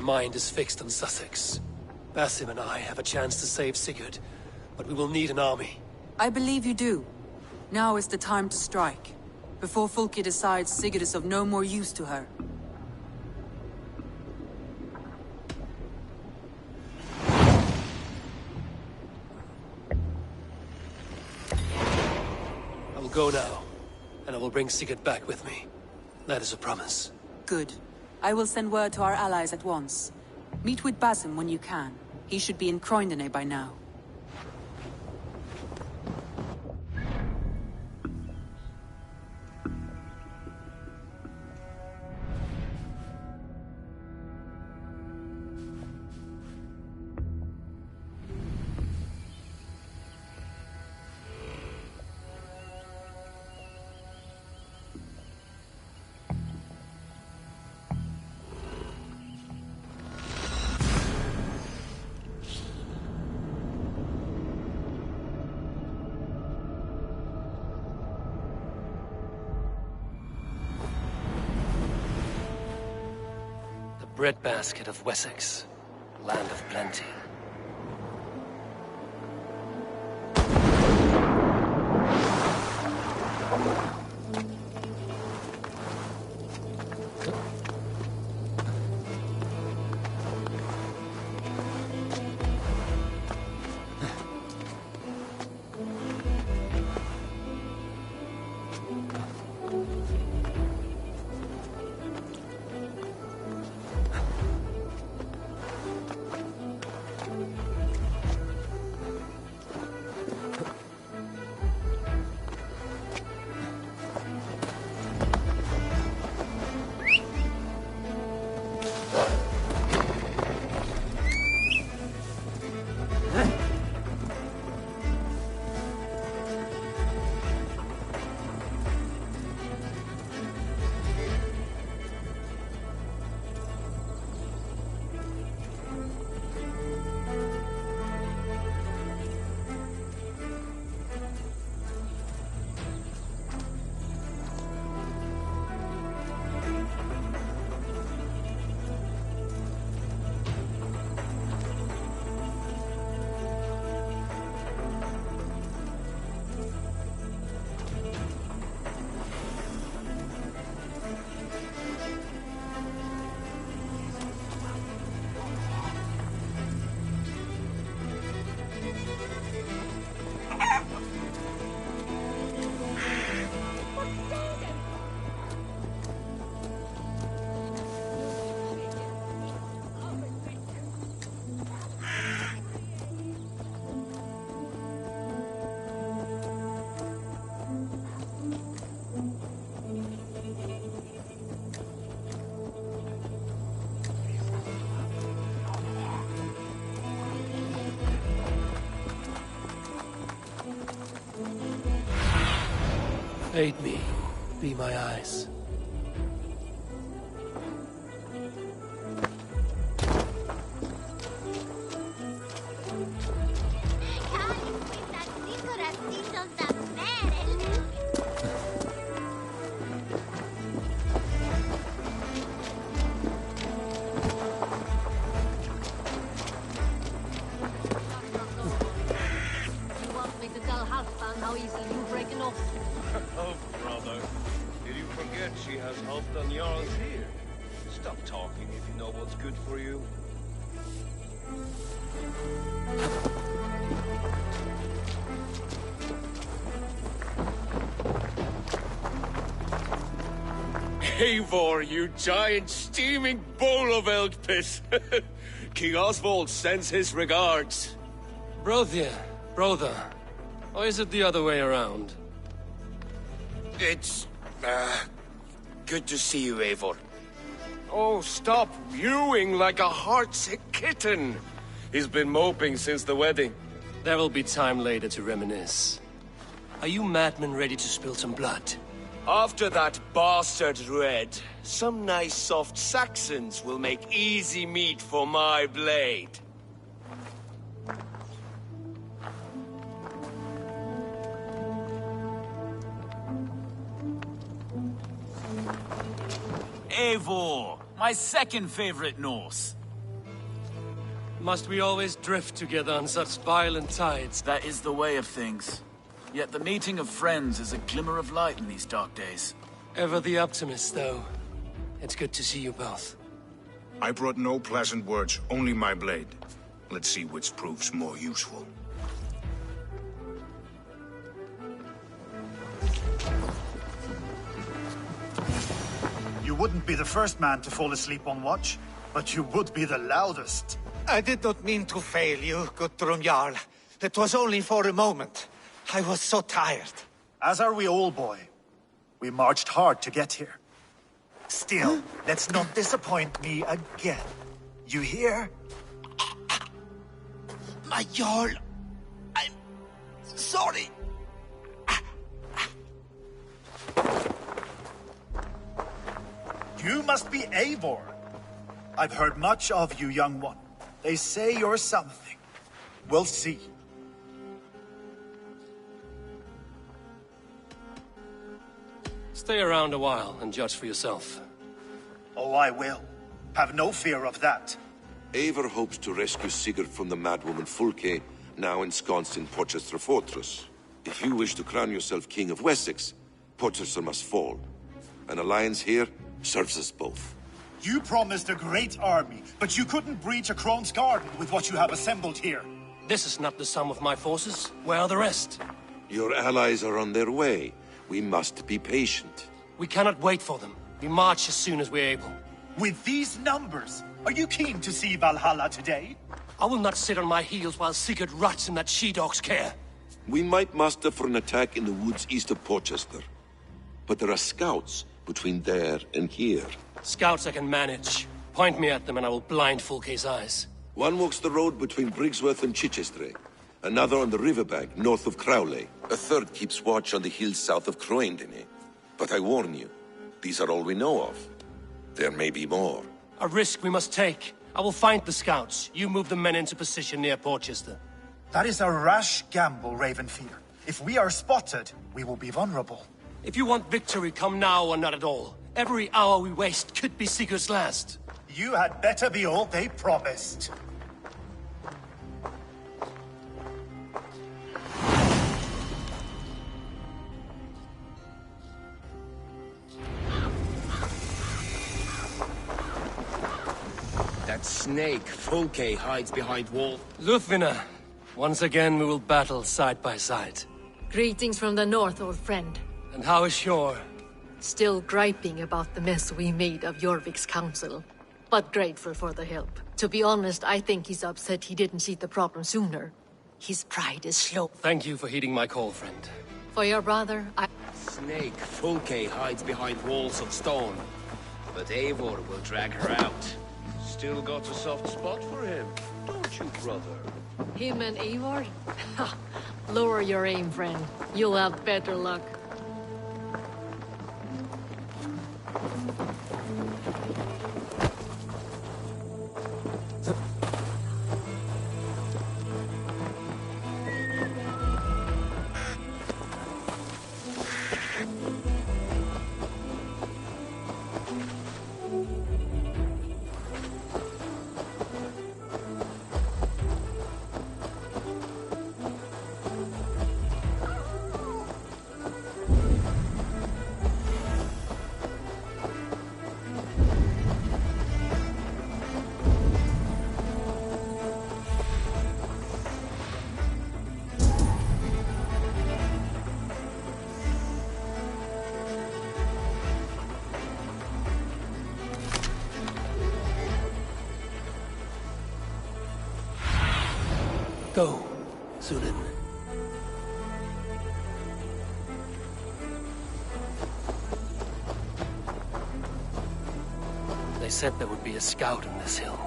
mind is fixed on Sussex. Basim and I have a chance to save Sigurd, but we will need an army. I believe you do. Now is the time to strike, before Fulke decides Sigurd is of no more use to her. I will go now, and I will bring Sigurd back with me. That is a promise. Good. I will send word to our allies at once. Meet with Basim when you can. He should be in Croydon by now. Breadbasket of Wessex, land of plenty. Aid me. Be my eyes. Eivor, you giant steaming bowl of elk piss! King Oswald sends his regards. Brothia, brother. Or is it the other way around? It's... good to see you, Eivor. Oh, stop mewing like a heartsick kitten! He's been moping since the wedding. There will be time later to reminisce. Are you madmen ready to spill some blood? After that bastard Red, some nice soft Saxons will make easy meat for my blade. Eivor, my second favorite Norse. Must we always drift together on such violent tides? That is the way of things. Yet the meeting of friends is a glimmer of light in these dark days. Ever the optimist, though. It's good to see you both. I brought no pleasant words, only my blade. Let's see which proves more useful. You wouldn't be the first man to fall asleep on watch, but you would be the loudest. I did not mean to fail you, Guttrum Jarl. It was only for a moment. I was so tired. As are we all, boy. We marched hard to get here. Still, let's not disappoint me again. You hear? My Jarl, I'm sorry. You must be Eivor. I've heard much of you, young one. They say you're something. We'll see. Stay around a while and judge for yourself. Oh, I will. Have no fear of that. Eivor hopes to rescue Sigurd from the madwoman Fulke, now ensconced in Porchester Fortress. If you wish to crown yourself King of Wessex, Porchester must fall. An alliance here serves us both. You promised a great army, but you couldn't breach a Crone's garden with what you have assembled here. This is not the sum of my forces. Where are the rest? Your allies are on their way. We must be patient. We cannot wait for them. We march as soon as we're able. With these numbers, are you keen to see Valhalla today? I will not sit on my heels while Sigurd rots in that she-dog's care. We might muster for an attack in the woods east of Porchester. But there are scouts between there and here. Scouts I can manage. Point me at them and I will blind Fulke's eyes. One walks the road between Briggsworth and Chichester. Another on the riverbank north of Crowley. A third keeps watch on the hills south of Croendene. But I warn you, these are all we know of. There may be more. A risk we must take. I will find the scouts. You move the men into position near Porchester. That is a rash gamble, Ravenfear. If we are spotted, we will be vulnerable. If you want victory, come now or not at all. Every hour we waste could be Sigurd's last. You had better be all they promised. That snake, Fulke, hides behind wall. Lúthvina, once again we will battle side by side. Greetings from the north, old friend. And how is Shore? Still griping about the mess we made of Jorvik's council, but grateful for the help. To be honest, I think he's upset he didn't see the problem sooner. His pride is slow. Thank you for heeding my call, friend. For your brother, Snake, Fulke, hides behind walls of stone. But Eivor will drag her out. Still got a soft spot for him, don't you, brother? Him and Eivor? Lower your aim, friend. You'll have better luck. Go, Sunan. They said there would be a scout on this hill.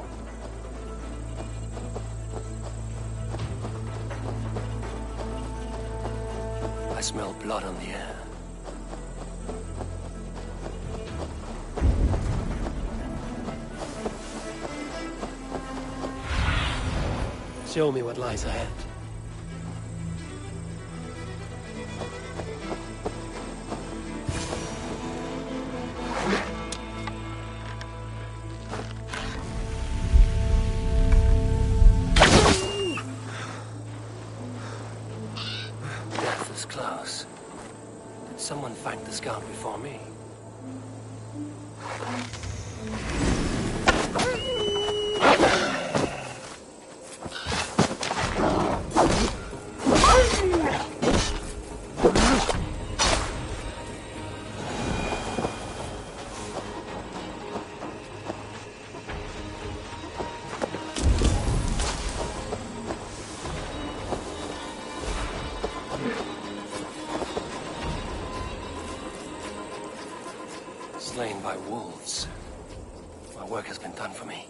I smell blood on the air. Show me what lies ahead. Someone thanked the scout before me. Slain by wolves. My work has been done for me.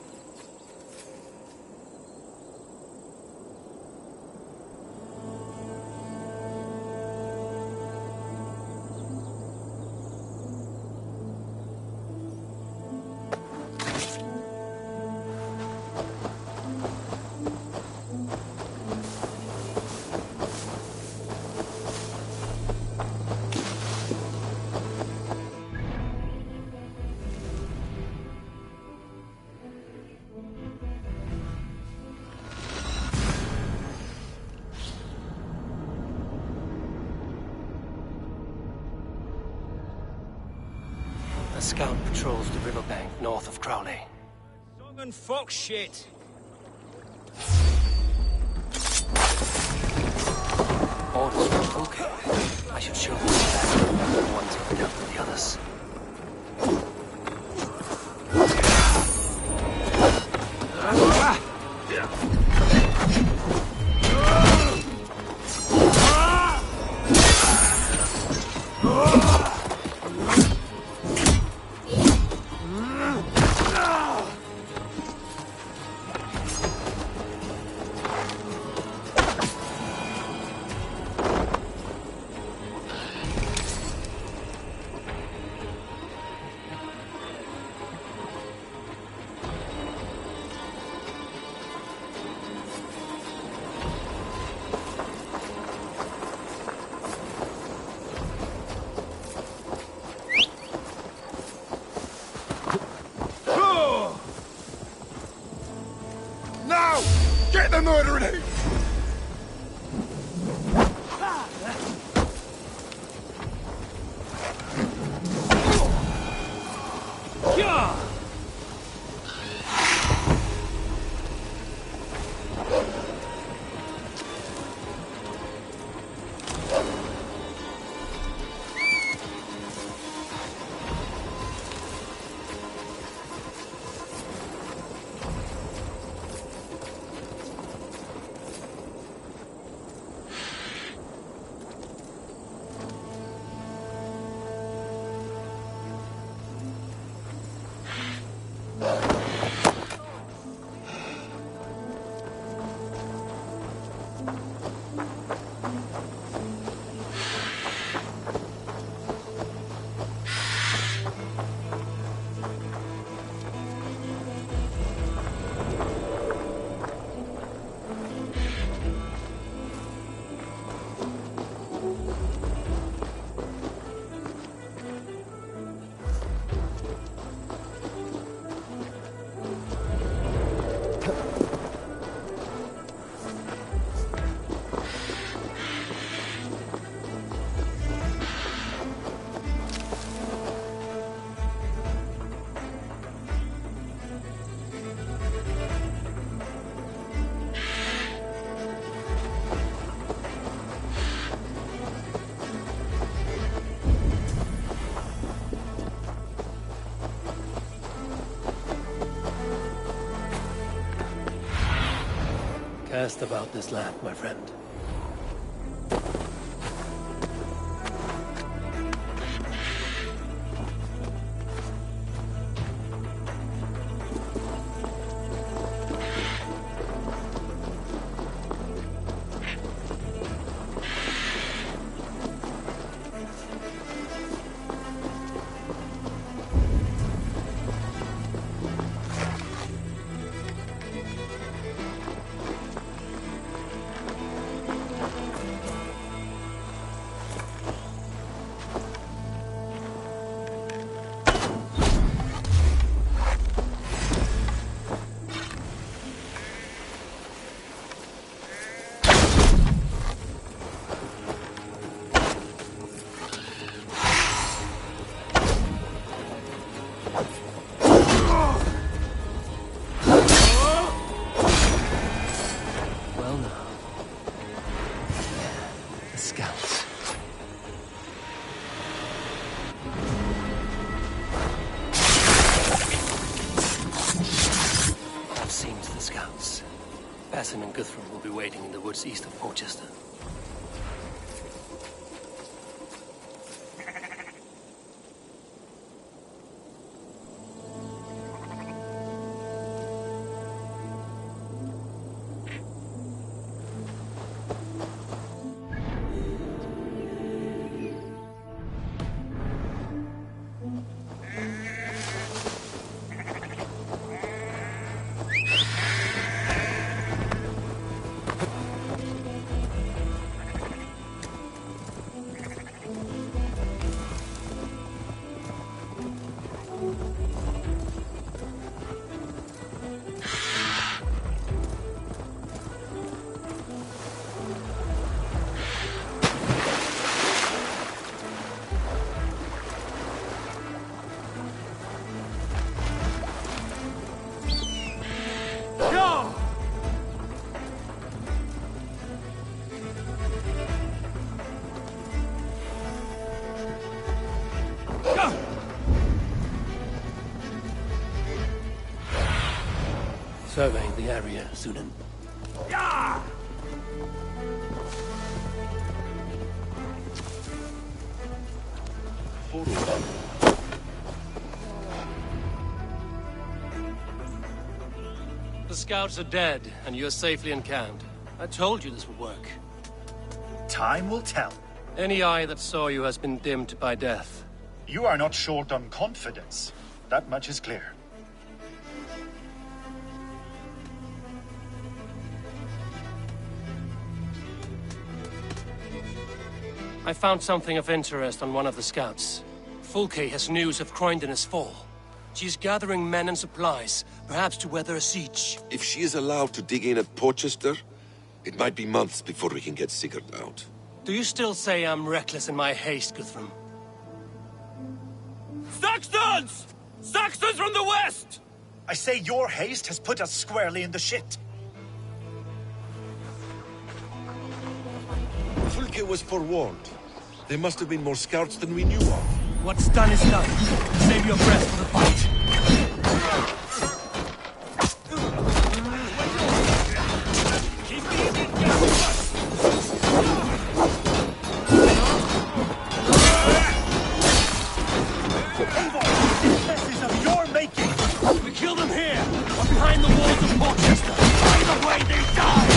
A scout patrols the riverbank north of Crowley. Song and fox shit. Orders from Fulke. I should show them that. The ones who dealt with the others. Now! Get the murderer in! Cast about this land, my friend. Basim and Guthrum will be waiting in the woods east of Portchester. Surveying the area, Sunan. The scouts are dead, and you're safely encamped. I told you this would work. Time will tell. Any eye that saw you has been dimmed by death. You are not short on confidence. That much is clear. I found something of interest on one of the scouts. Fulke has news of Croydon's fall. She's gathering men and supplies, perhaps to weather a siege. If she is allowed to dig in at Portchester, it might be months before we can get Sigurd out. Do you still say I'm reckless in my haste, Guthrum? Saxons! Saxons from the west! I say your haste has put us squarely in the shit. Fulke was forewarned. There must have been more scouts than we knew of. What's done is done. Save your breath for the fight. This is of your making. We kill them here, or behind the walls of Portchester. Either way, they die!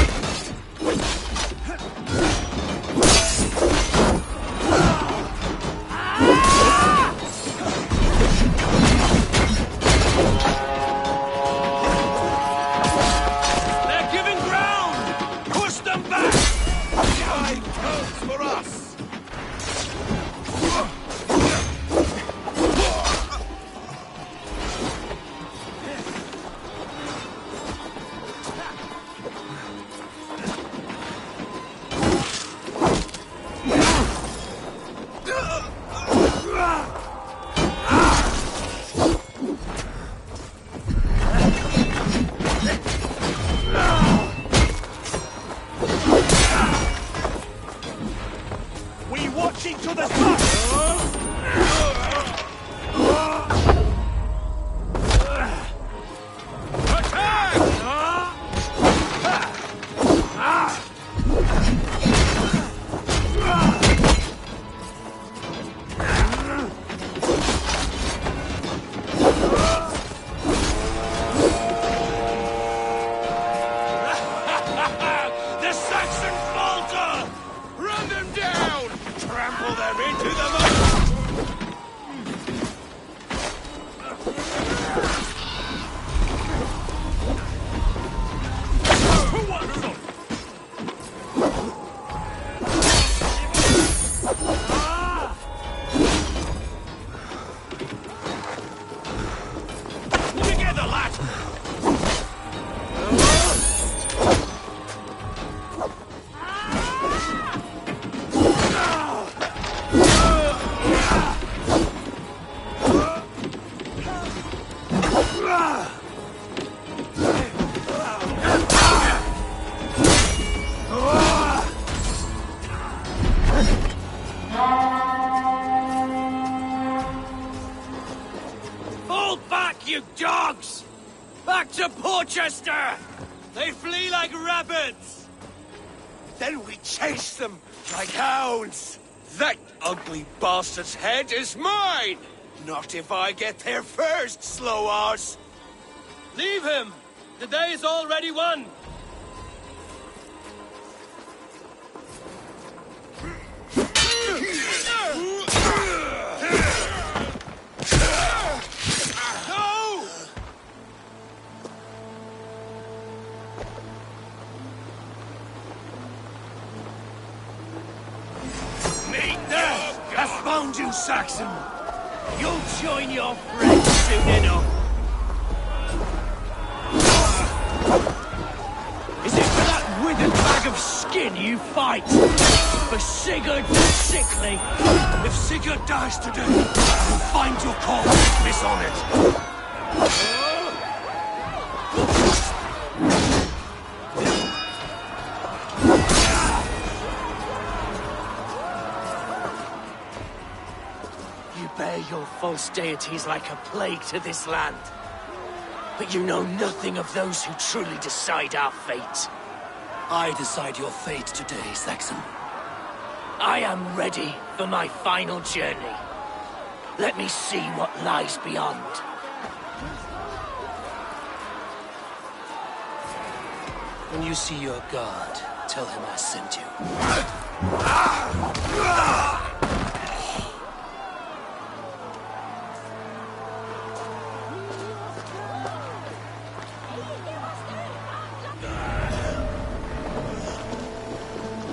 Fall back, you dogs! Back to Portchester! They flee like rabbits! Then we chase them like hounds! That ugly bastard's head is mine! Not if I get there first, slow arse! Leave him! The day is already won! I found you, Saxon! You'll join your friends soon enough! Is it for that withered bag of skin you fight? For Sigurd the Sickly? If Sigurd dies today, you'll find your corpse dishonored! Your false deities like a plague to this land. But you know nothing of those who truly decide our fate. I decide your fate today, Saxon. I am ready for my final journey. Let me see what lies beyond. When you see your god, tell him I sent you.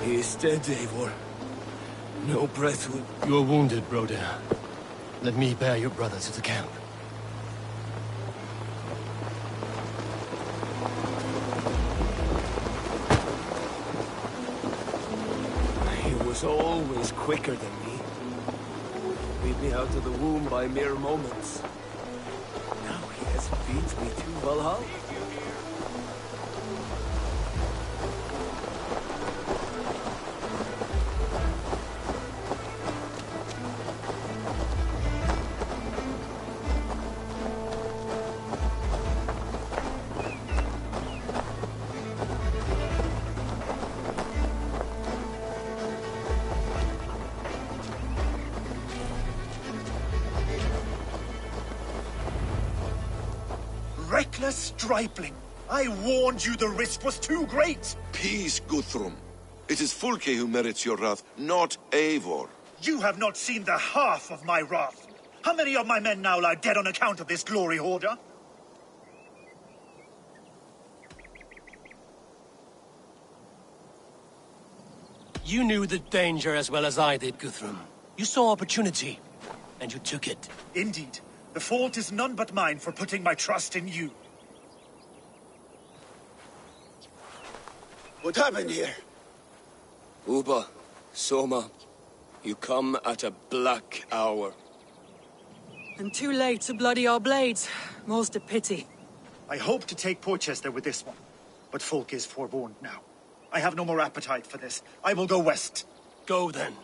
He is dead, Eivor. No breath would... You're wounded, Broder. Let me bear your brother to the camp. He was always quicker than me. Beat me out of the womb by mere moments. Now he has beat me to Valhalla. Reckless stripling! I warned you the risk was too great! Peace, Guthrum. It is Fulke who merits your wrath, not Eivor. You have not seen the half of my wrath. How many of my men now lie dead on account of this glory hoarder? You knew the danger as well as I did, Guthrum. You saw opportunity, and you took it. Indeed. The fault is none but mine for putting my trust in you. What happened here? Uba, Soma, you come at a black hour. And too late to bloody our blades. Most a pity. I hope to take Porchester with this one, but Folk is forewarned now. I have no more appetite for this. I will go west. Go then.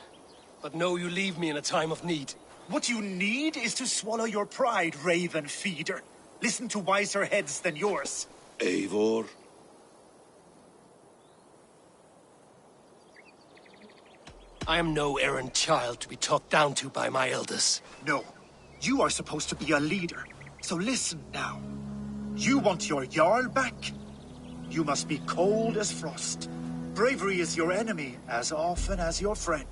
But know you leave me in a time of need. What you need is to swallow your pride, raven feeder. Listen to wiser heads than yours. Eivor? I am no errant child to be talked down to by my elders. No. You are supposed to be a leader. So listen now. You want your Jarl back? You must be cold as frost. Bravery is your enemy as often as your friend.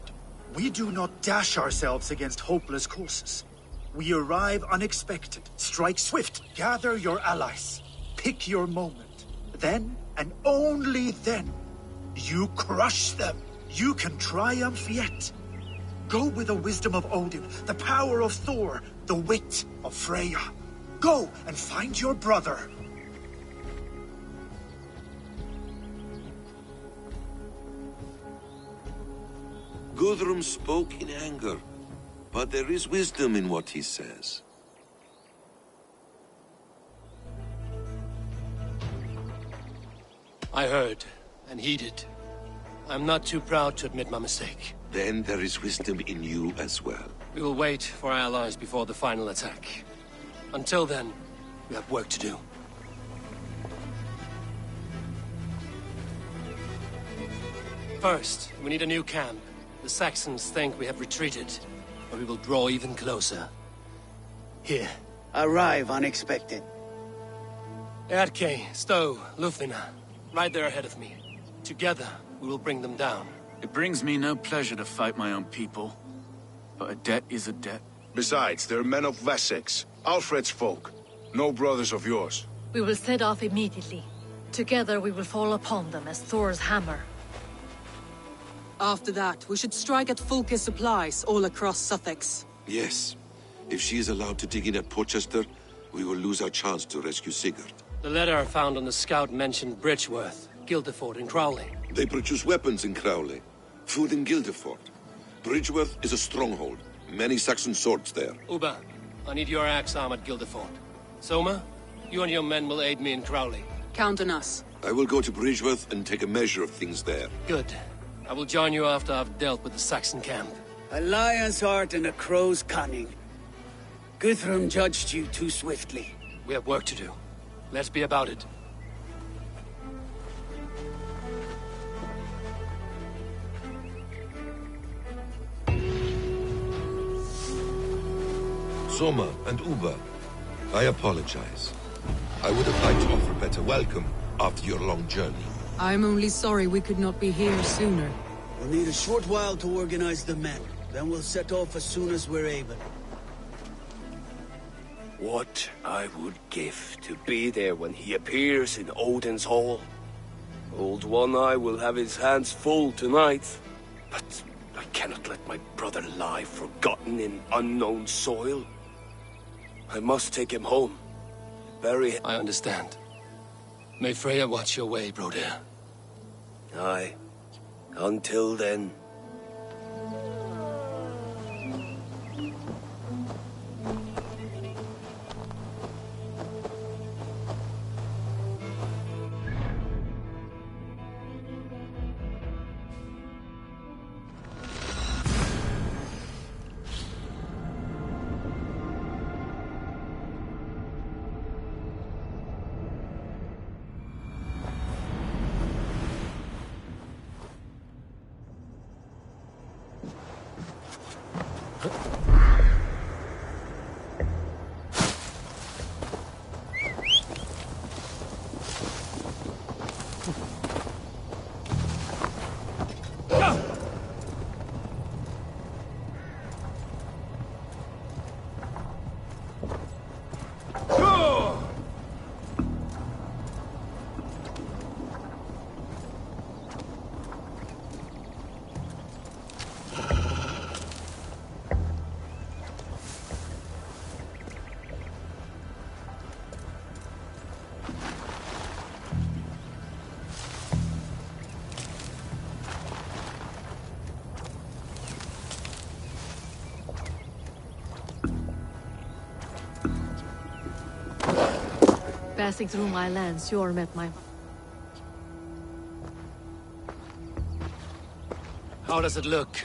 We do not dash ourselves against hopeless courses. We arrive unexpected, strike swift, gather your allies, pick your moment. Then, and only then, you crush them. You can triumph yet. Go with the wisdom of Odin, the power of Thor, the wit of Freya. Go and find your brother. Guthrum spoke in anger, but there is wisdom in what he says. I heard, and heeded. I'm not too proud to admit my mistake. Then there is wisdom in you as well. We will wait for our allies before the final attack. Until then, we have work to do. First, we need a new camp. The Saxons think we have retreated, but we will draw even closer. Here. Arrive unexpected. Erke, Stowe, Lufina, right there ahead of me. Together, we will bring them down. It brings me no pleasure to fight my own people, but a debt is a debt. Besides, they're men of Wessex, Alfred's folk. No brothers of yours. We will set off immediately. Together we will fall upon them as Thor's hammer. After that, we should strike at Fulke's supplies all across Suthsexe. Yes. If she is allowed to dig in at Portchester, we will lose our chance to rescue Sigurd. The letter found on the scout mentioned Bridgeworth, Guildeford, and Crowley. They produce weapons in Crowley, food in Guildeford. Bridgeworth is a stronghold. Many Saxon swords there. Uba, I need your axe arm at Guildeford. Soma, you and your men will aid me in Crowley. Count on us. I will go to Bridgeworth and take a measure of things there. Good. I will join you after I've dealt with the Saxon camp. A lion's heart and a crow's cunning. Guthrum judged you too swiftly. We have work to do. Let's be about it. Soma and Uba, I apologize. I would have liked to offer a better welcome after your long journey. I'm only sorry we could not be here sooner. We'll need a short while to organize the men. Then we'll set off as soon as we're able. What I would give to be there when he appears in Odin's hall. Old One Eye will have his hands full tonight. But I cannot let my brother lie forgotten in unknown soil. I must take him home. Bury I understand. May Freya watch your way, Broder. Aye. Until then. Passing through my lands, you met my... How does it look?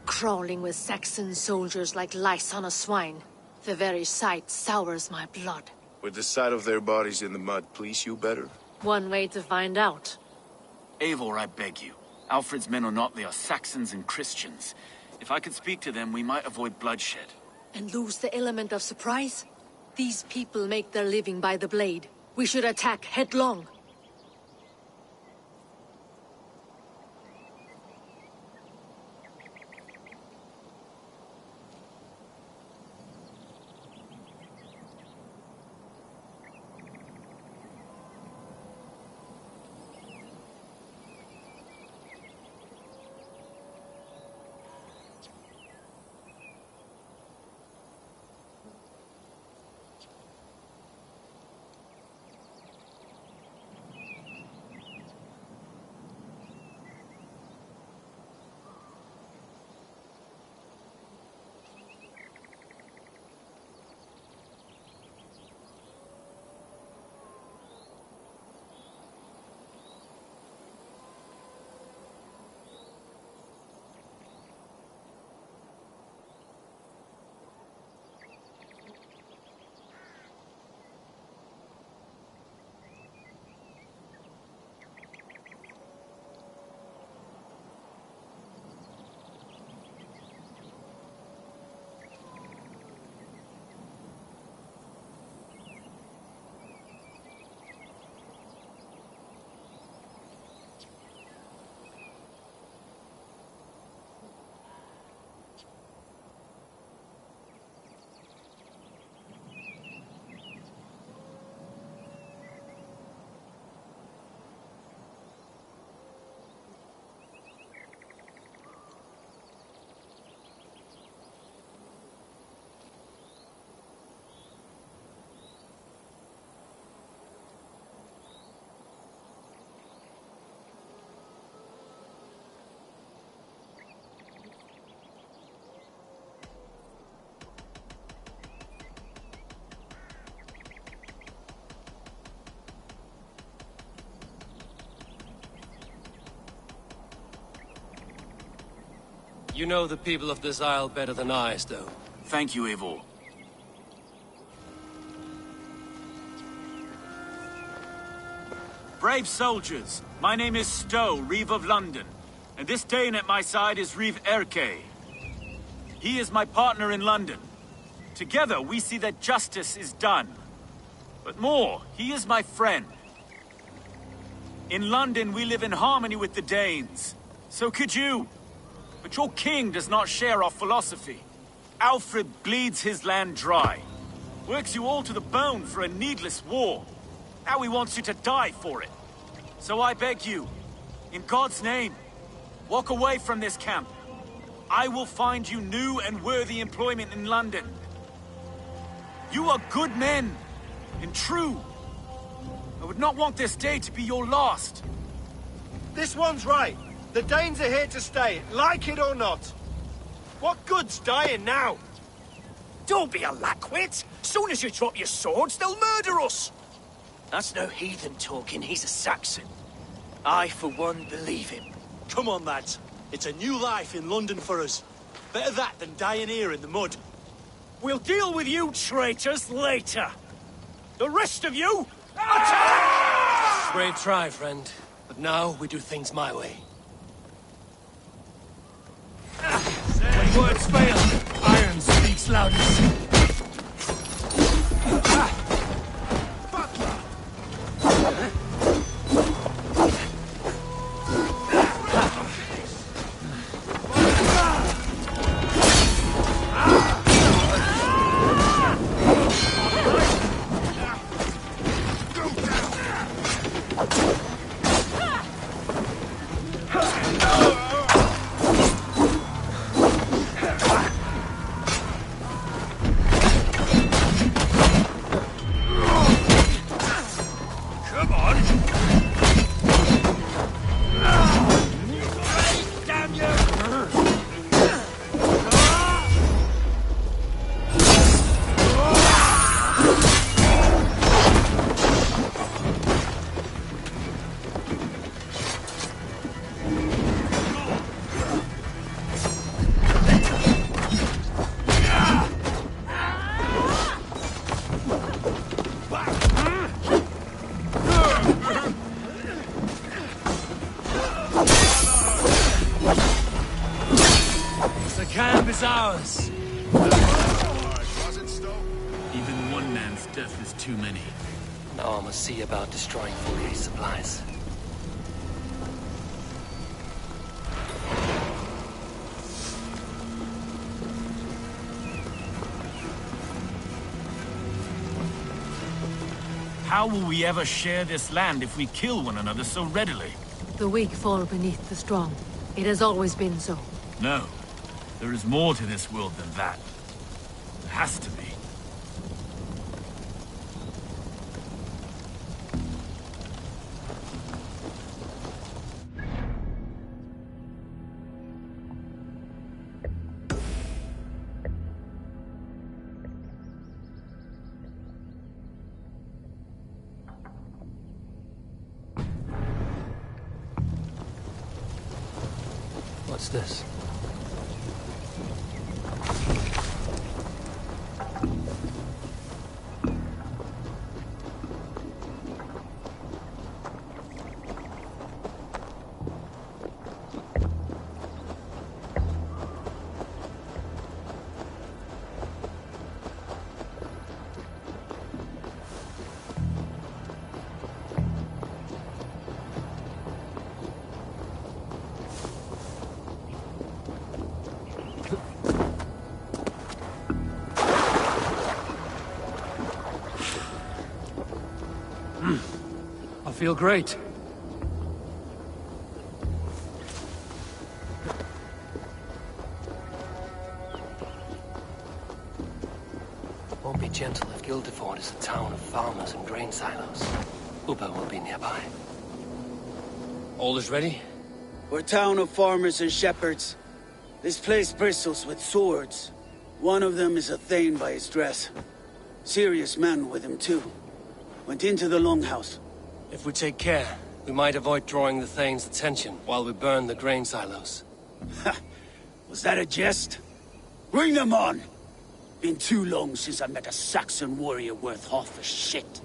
Crawling with Saxon soldiers like lice on a swine. The very sight sours my blood. Would the sight of their bodies in the mud please you better? One way to find out. Eivor, I beg you. Alfred's men are not, they are Saxons and Christians. If I could speak to them, we might avoid bloodshed. And lose the element of surprise? These people make their living by the blade. We should attack headlong. You know the people of this isle better than I, Stowe. Thank you, Eivor. Brave soldiers, my name is Stowe, Reeve of London, and this Dane at my side is Reeve Erke. He is my partner in London. Together we see that justice is done. But more, he is my friend. In London we live in harmony with the Danes. So could you. But your king does not share our philosophy. Alfred bleeds his land dry. Works you all to the bone for a needless war. Now he wants you to die for it. So I beg you, in God's name, walk away from this camp. I will find you new and worthy employment in London. You are good men, and true. I would not want this day to be your last. This one's right. The Danes are here to stay, like it or not. What good's dying now? Don't be a lackwit. Soon as you drop your swords, they'll murder us. That's no heathen talking, he's a Saxon. I, for one, believe him. Come on, lads. It's a new life in London for us. Better that than dying here in the mud. We'll deal with you traitors later. The rest of you, attack! Brave try, friend. But now we do things my way. When words fail, iron speaks loudest. Ours. Even one man's death is too many. Now I must see about destroying Fulke's supplies. How will we ever share this land if we kill one another so readily? The weak fall beneath the strong. It has always been so. No. There is more to this world than that. There has to be. What's this? I feel great. Won't be gentle if Guildeford is a town of farmers and grain silos. Uber will be nearby. All is ready? We're a town of farmers and shepherds. This place bristles with swords. One of them is a Thane by his dress. Serious man with him too. Went into the longhouse. If we take care, we might avoid drawing the Thane's attention while we burn the grain silos. Ha! Was that a jest? Bring them on! Been too long since I met a Saxon warrior worth half a shit.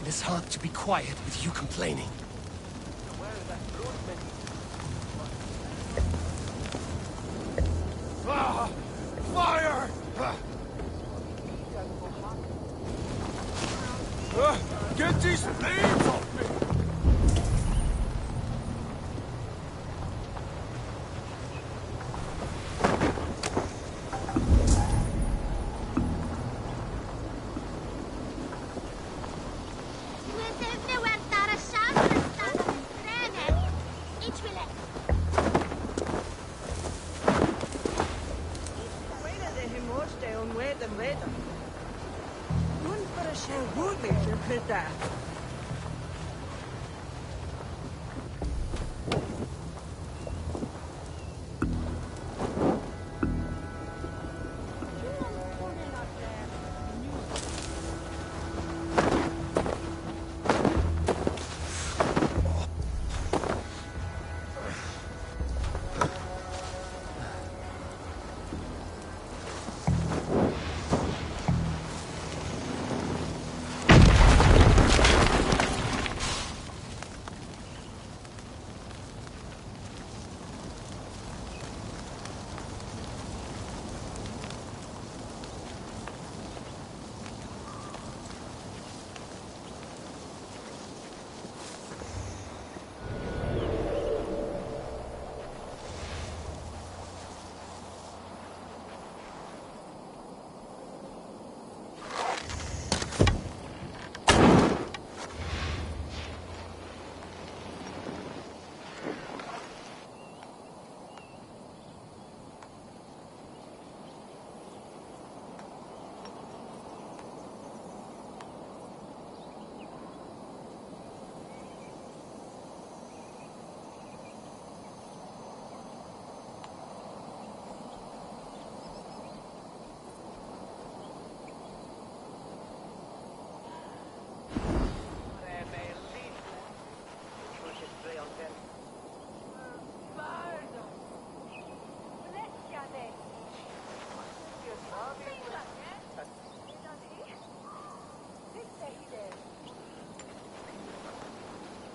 It's hard to be quiet with you complaining. Fire! Get these flames off me!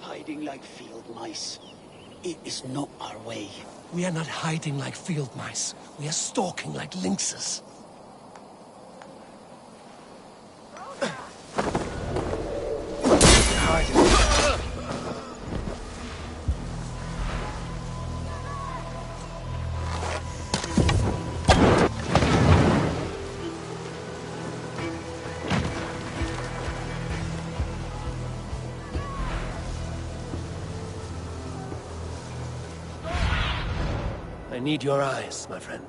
Hiding like field mice. It is not our way. We are not hiding like field mice. We are stalking like lynxes. I need your eyes, my friend.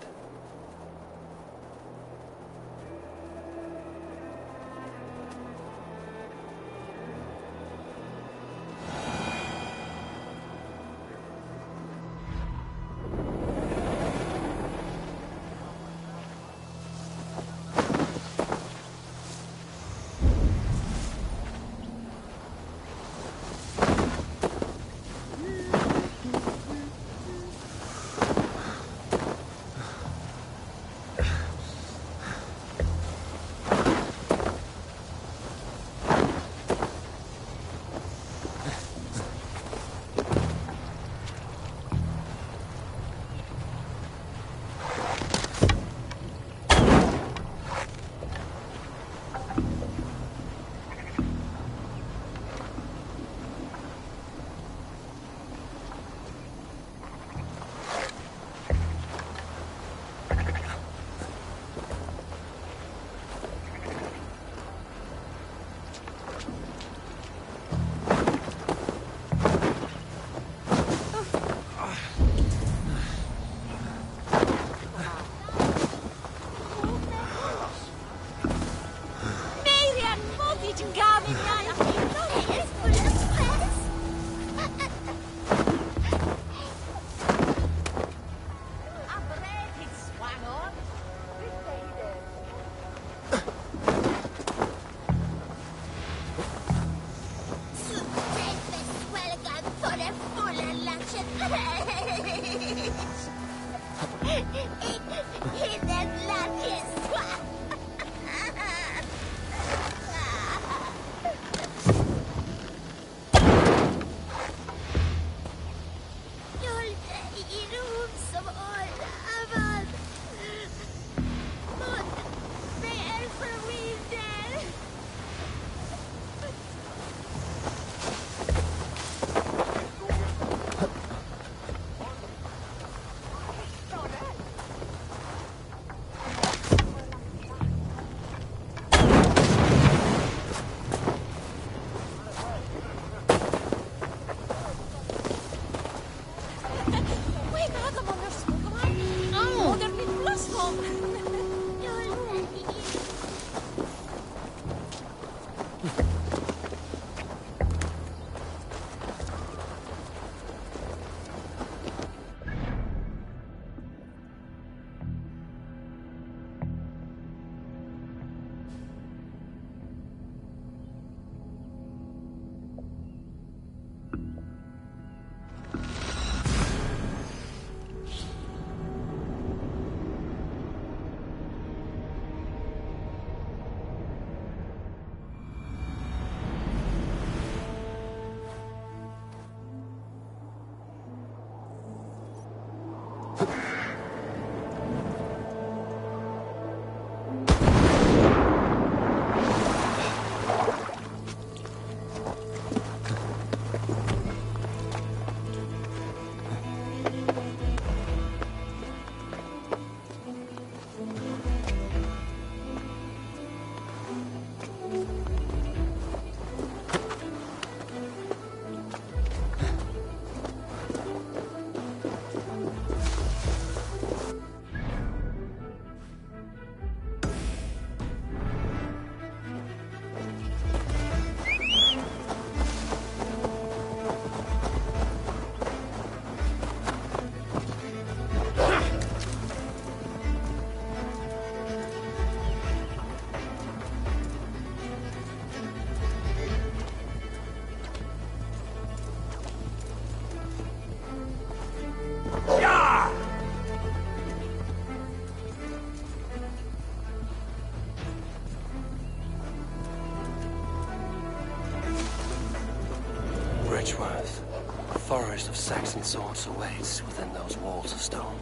A forest of Saxon swords awaits within those walls of stone.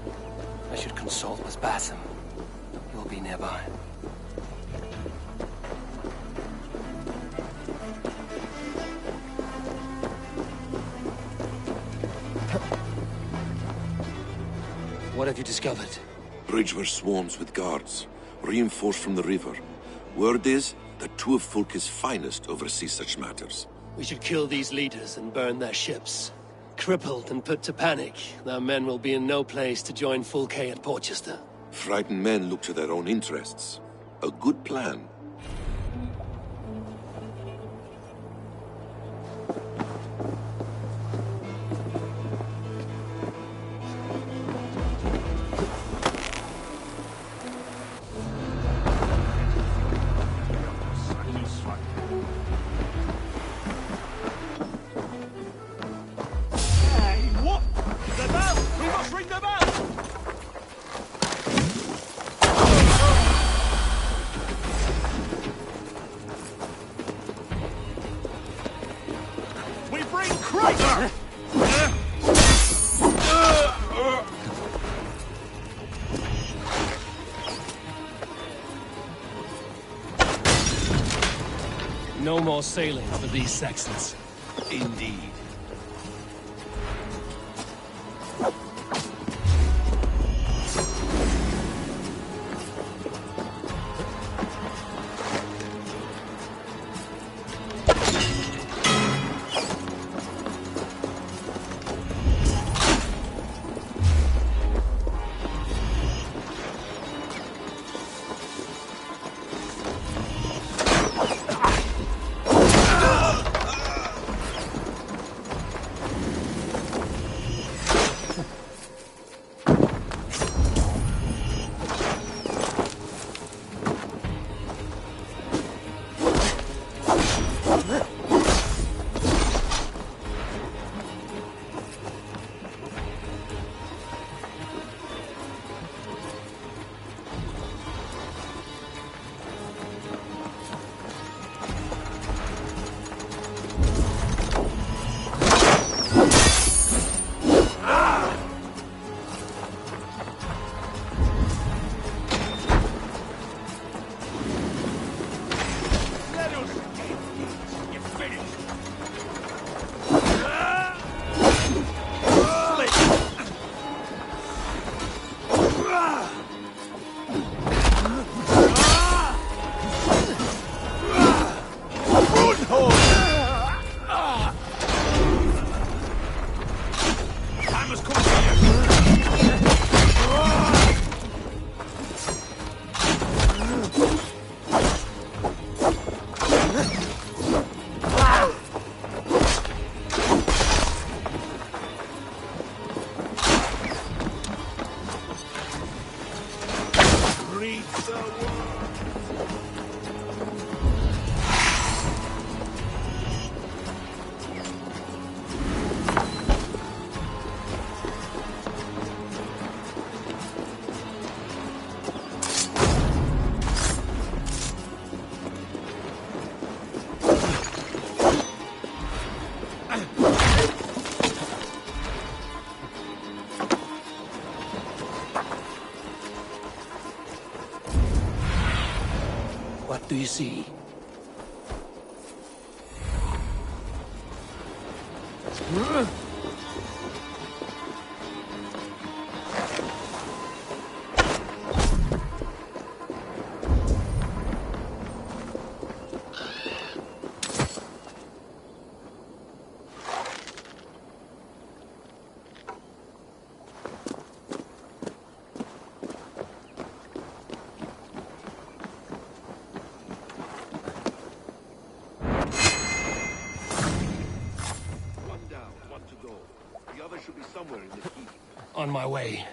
I should consult with Basim. He will be nearby. What have you discovered? Bridgewear swarms with guards, reinforced from the river. Word is that two of Fulke's finest oversee such matters. We should kill these leaders and burn their ships. Crippled and put to panic, their men will be in no place to join Fulke at Porchester. Frightened men look to their own interests. A good plan. No more sailing for these Saxons. Indeed. do you see? On my way.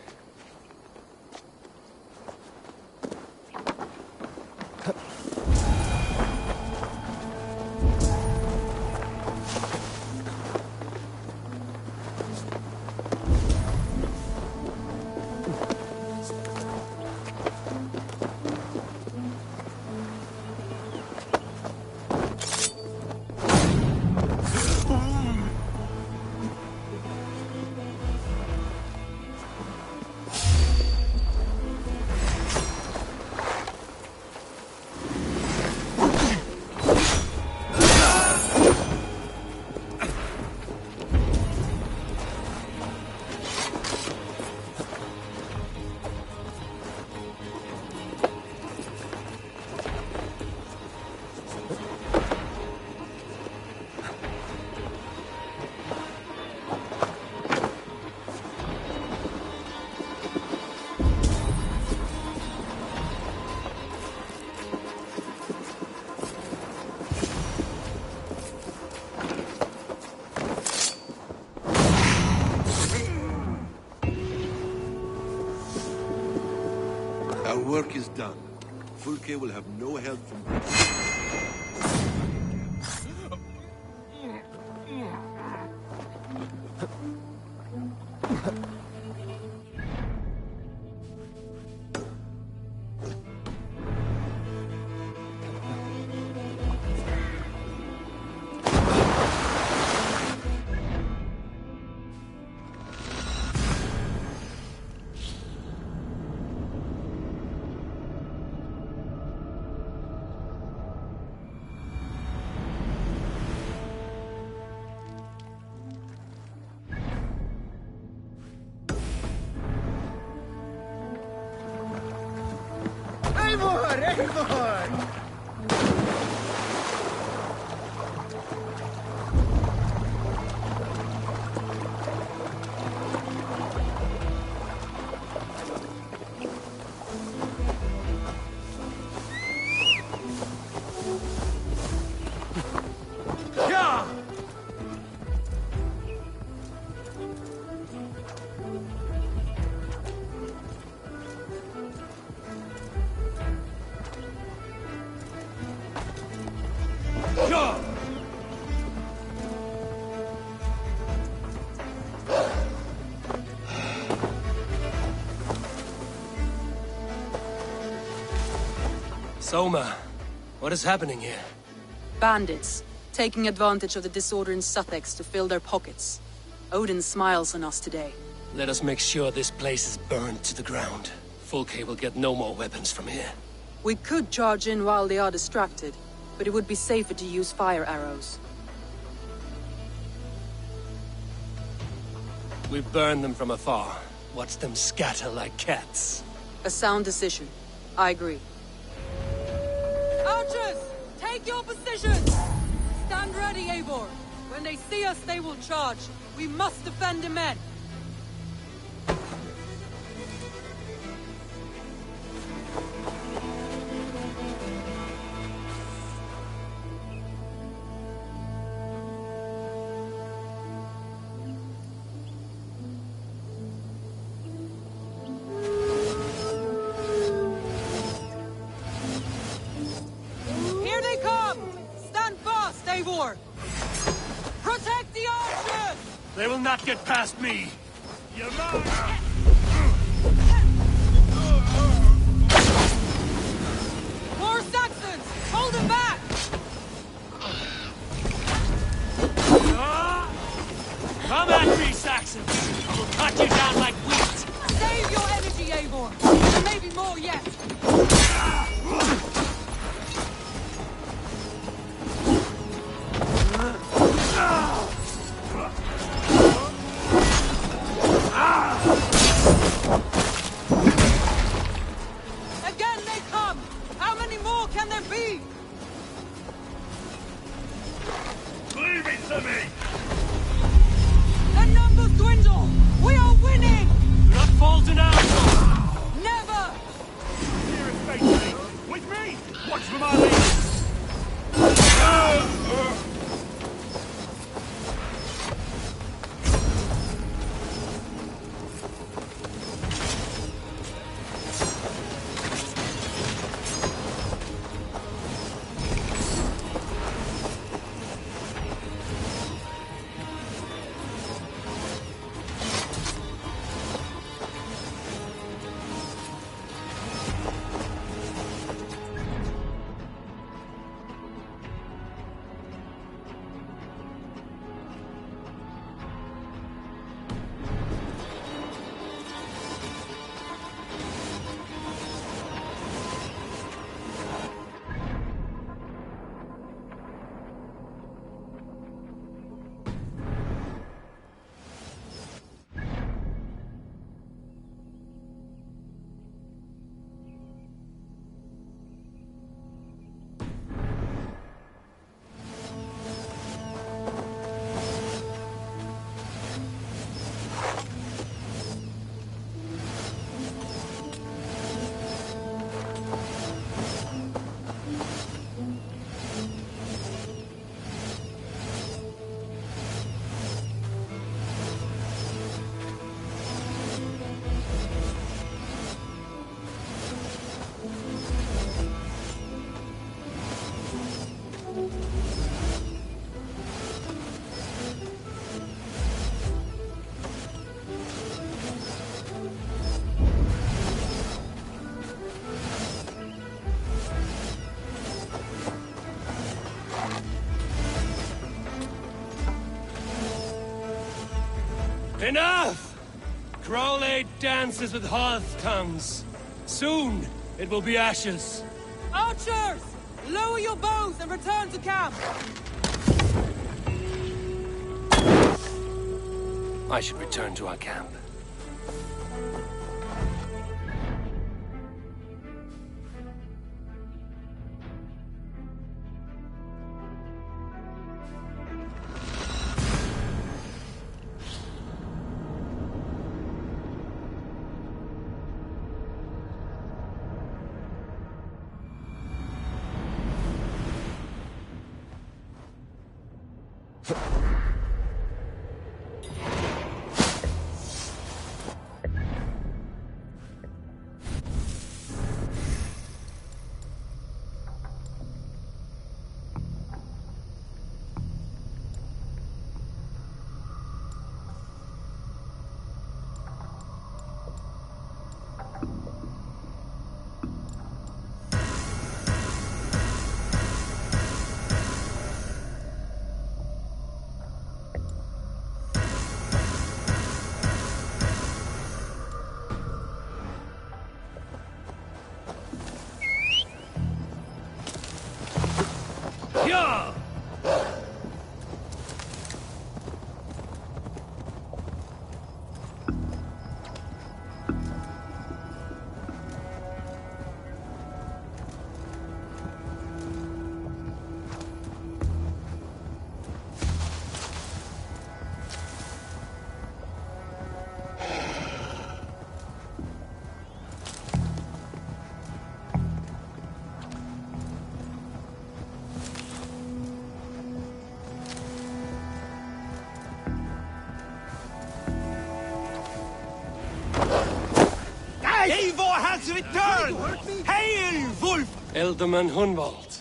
Our work is done. Fulke will have no help from Britain. Soma, what is happening here? Bandits, taking advantage of the disorder in Suthsexe to fill their pockets. Odin smiles on us today. Let us make sure this place is burned to the ground. Fulke will get no more weapons from here. We could charge in while they are distracted, but it would be safer to use fire arrows. We burn them from afar. Watch them scatter like cats. A sound decision. I agree. Archers! Take your positions! Stand ready, Eivor. When they see us, they will charge. We must defend the men. Protect the archers! They will not get past me! You're mine! More Saxons! Hold them back! Come at me, Saxons! I will cut you down like wheat! Save your energy, Eivor! There may be more yet! Enough! Crowley dances with hearth tongues. Soon, it will be ashes. Archers! Lower your bows and return to camp! I should return to our camp. Yeah! Eivor has returned! Hail, Wolf! Elderman Hunwald,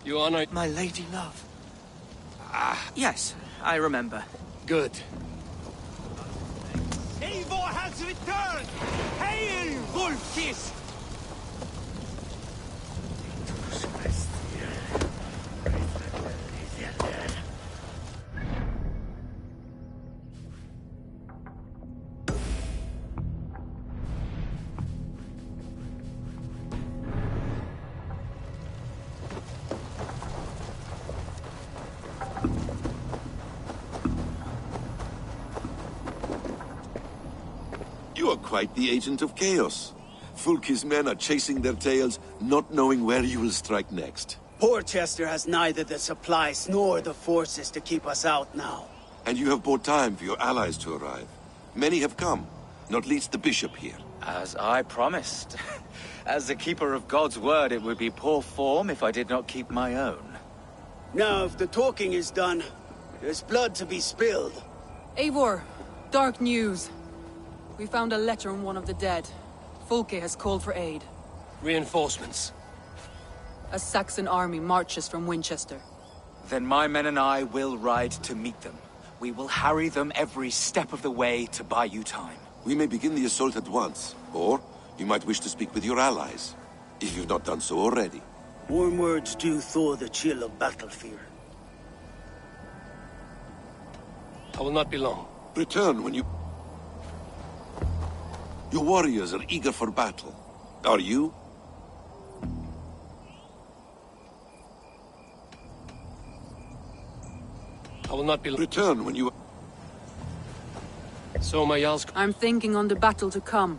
you honor... My lady love. Yes, I remember. Good. Eivor has returned! Hail, Wolfkiss! You are quite the agent of chaos. Fulke's men are chasing their tails, not knowing where you will strike next. Porchester has neither the supplies nor the forces to keep us out now. And you have bought time for your allies to arrive. Many have come, not least the bishop here. As I promised. As the keeper of God's word, it would be poor form if I did not keep my own. Now, if the talking is done, there's blood to be spilled. Eivor, dark news. We found a letter on one of the dead. Fulke has called for aid. Reinforcements. A Saxon army marches from Winchester. Then my men and I will ride to meet them. We will harry them every step of the way to buy you time. We may begin the assault at once, or you might wish to speak with your allies, if you've not done so already. Warm words do thaw the chill of battle fear. I will not be long. Return when you... Your warriors are eager for battle. Are you? I will not be... Return when you... So my Jarl's... I'm thinking on the battle to come.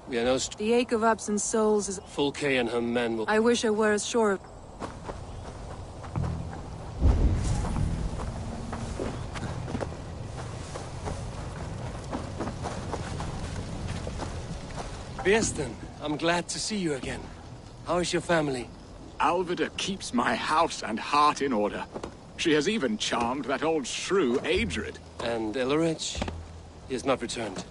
We are no... The ache of absent souls is... Fulke and her men will... I wish I were as sure of... Birsten, I'm glad to see you again. How is your family? Alvida keeps my house and heart in order. She has even charmed that old shrew, Adrid. And Illerich? He has not returned.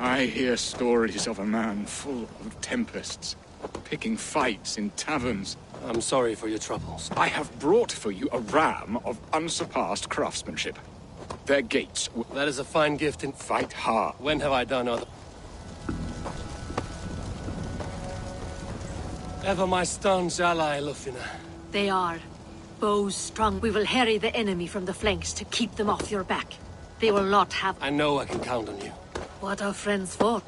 I hear stories of a man full of tempests, picking fights in taverns. I'm sorry for your troubles. I have brought for you a ram of unsurpassed craftsmanship. Their gates will... That is a fine gift and... Fight hard. When have I done other... Ever my staunch ally, Lufina. They are. Bows strung. We will harry the enemy from the flanks to keep them off your back. They will not have... I know I can count on you. What are friends for?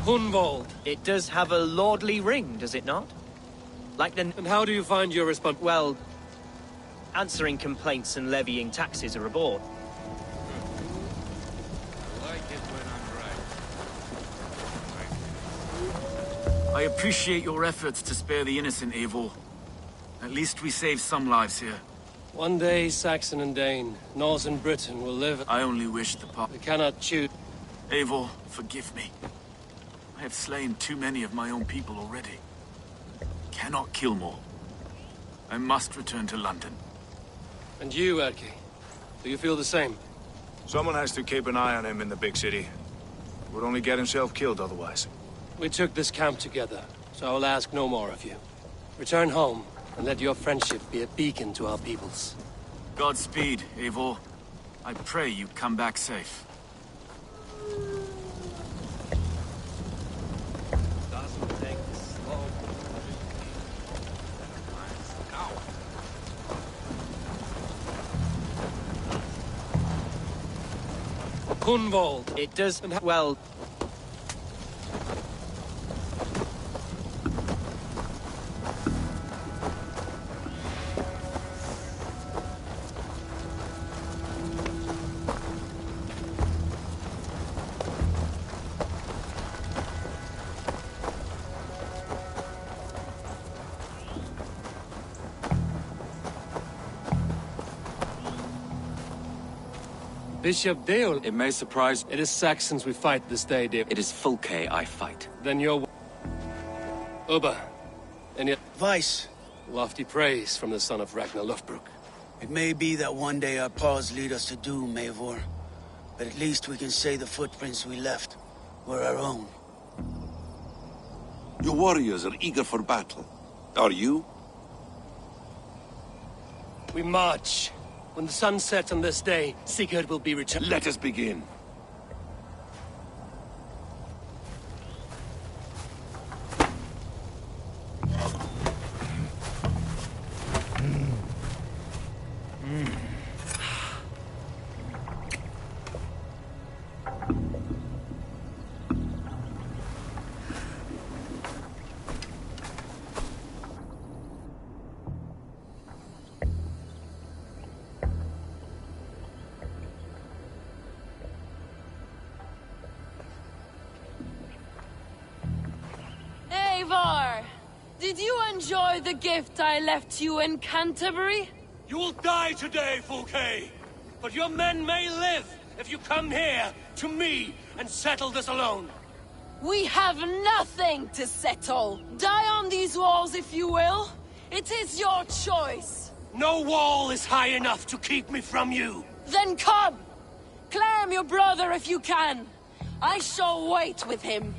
Hunvold. It does have a lordly ring, does it not? Like the... And how do you find your response? Well, answering complaints and levying taxes are aboard. I appreciate your efforts to spare the innocent, Eivor. At least we saved some lives here. One day, Saxon and Dane, Norse and Britain will live... I only wish the part... We cannot choose... Eivor, forgive me. I have slain too many of my own people already. Cannot kill more. I must return to London. And you, Erki? Do you feel the same? Someone has to keep an eye on him in the big city. Would only get himself killed otherwise. We took this camp together, so I will ask no more of you. Return home, and let your friendship be a beacon to our peoples. Godspeed, Eivor. I pray you come back safe. Hunvold. It does... well... Bishop Deol. It may surprise... It is Saxons we fight this day, dear. It is Fulke I fight. Then you're... Ubba. And yet... Vice. Lofty praise from the son of Ragnar Lothbrok. It may be that one day our paths lead us to doom, Eivor. But at least we can say the footprints we left were our own. Your warriors are eager for battle. Are you? We march. When the sun sets on this day, Sigurd will be returned. Let us begin. Eivor! Did you enjoy the gift I left you in Canterbury? You will die today, Fulke! But your men may live if you come here, to me, and settle this alone. We have nothing to settle. Die on these walls if you will. It is your choice. No wall is high enough to keep me from you. Then come! Claim your brother if you can. I shall wait with him.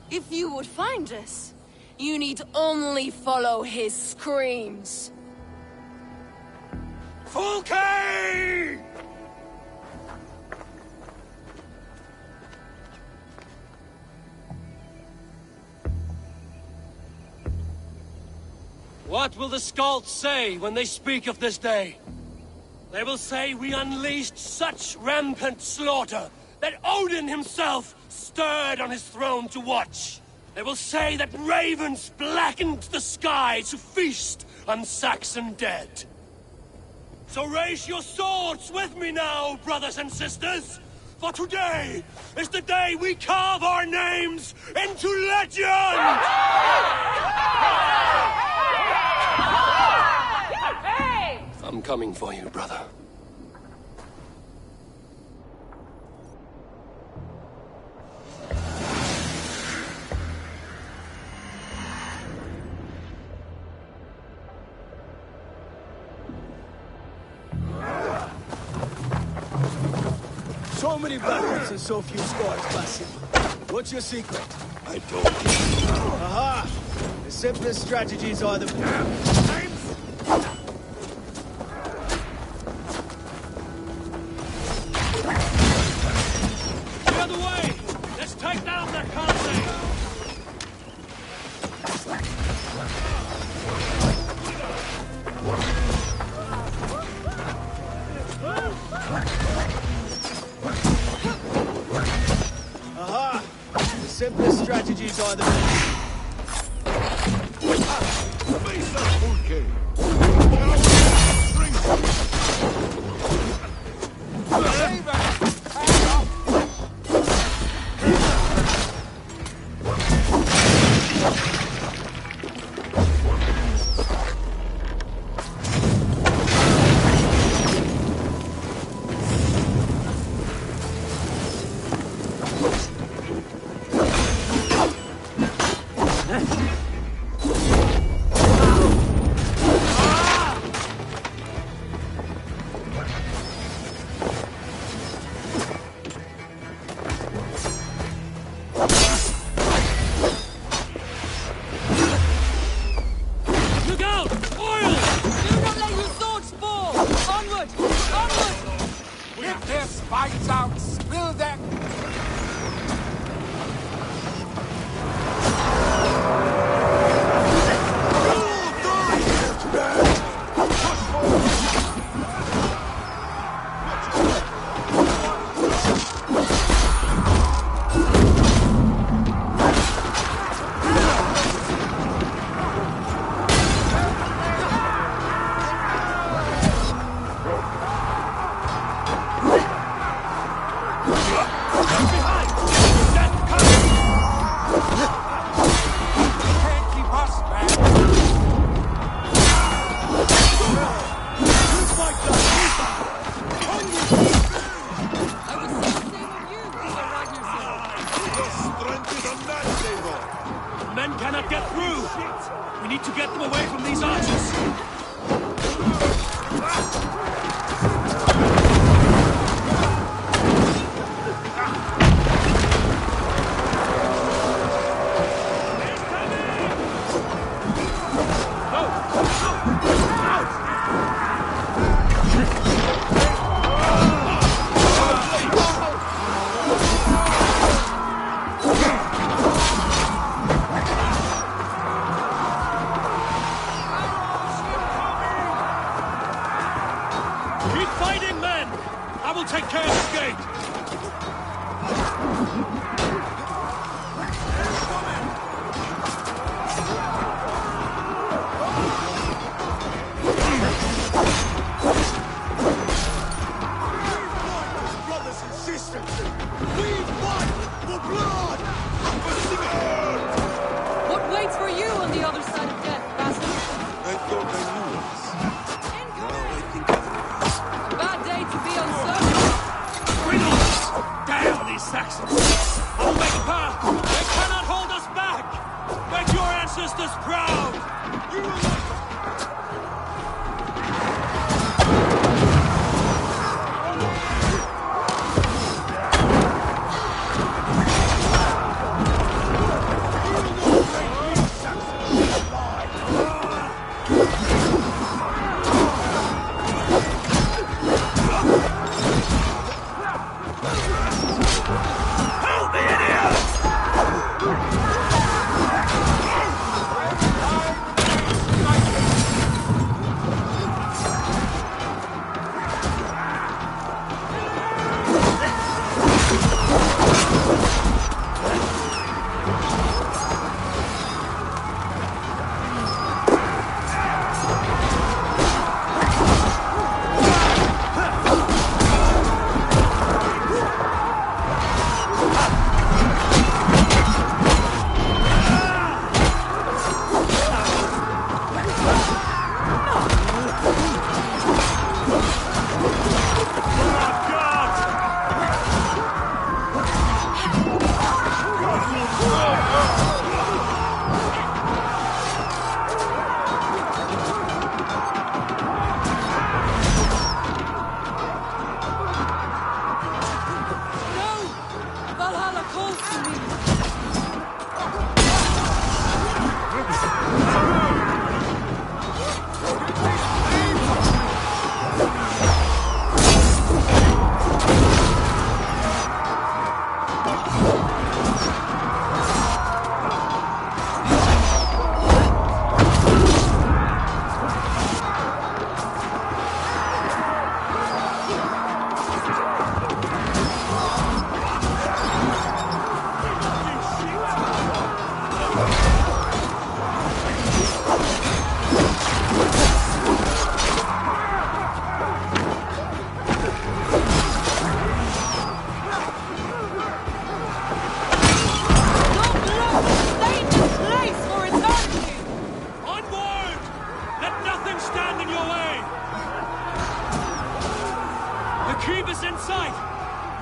If you would find us, you need only follow his screams. Fulke! What will the Skalds say when they speak of this day? They will say we unleashed such rampant slaughter that Odin himself stirred on his throne to watch. They will say that ravens blackened the sky to feast on Saxon dead. So raise your swords with me now, brothers and sisters, for today is the day we carve our names into legend! I'm coming for you, brother. So many battles and so few scars, Basim. What's your secret? I told you. Aha! The simplest strategies are the... The other way! Let's take down that convoy! simplest strategies are the best.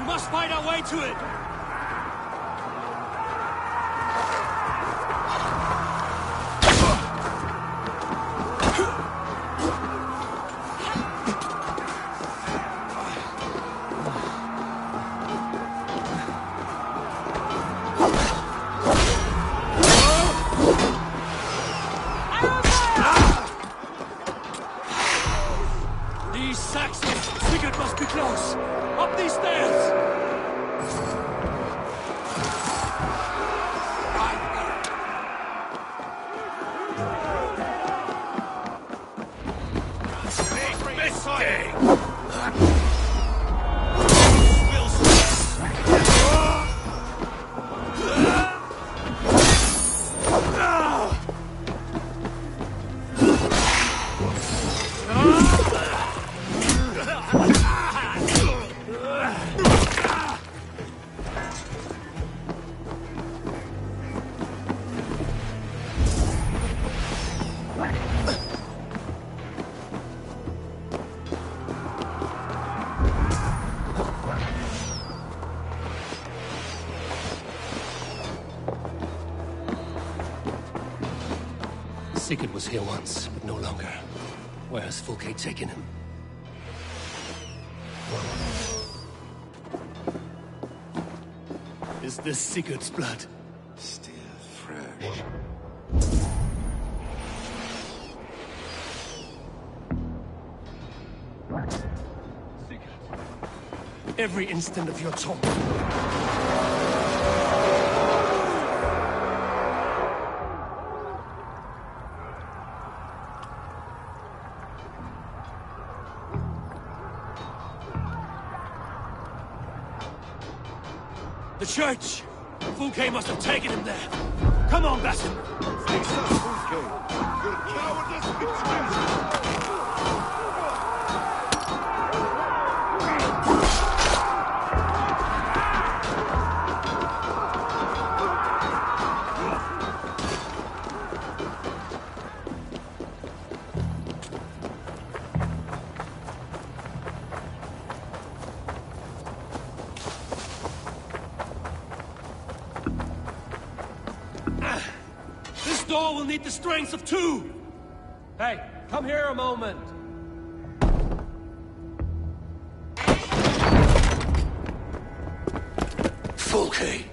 We must find our way to it! These Saxons! Sigurd must be close! Up these stairs! Sigurd was here once, but no longer. Where has Fulke taken him? Is this Sigurd's blood? Still fresh. Sigurd, every instant of your torment. The church! Fulke must have taken him there! Come on, Basim! Fix up, Fulke! Your cowardice betrays you! This door will need the strength of two! Hey, come here a moment! Fulke!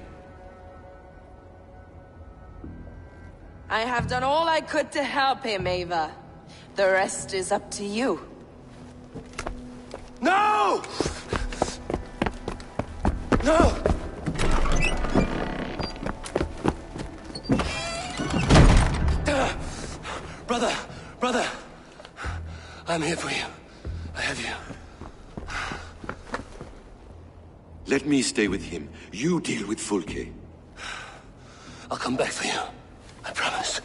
I have done all I could to help him, Ava. The rest is up to you. No! No! Brother, I'm here for you. I have you. Let me stay with him. You deal with Fulke. I'll come back for you. I promise.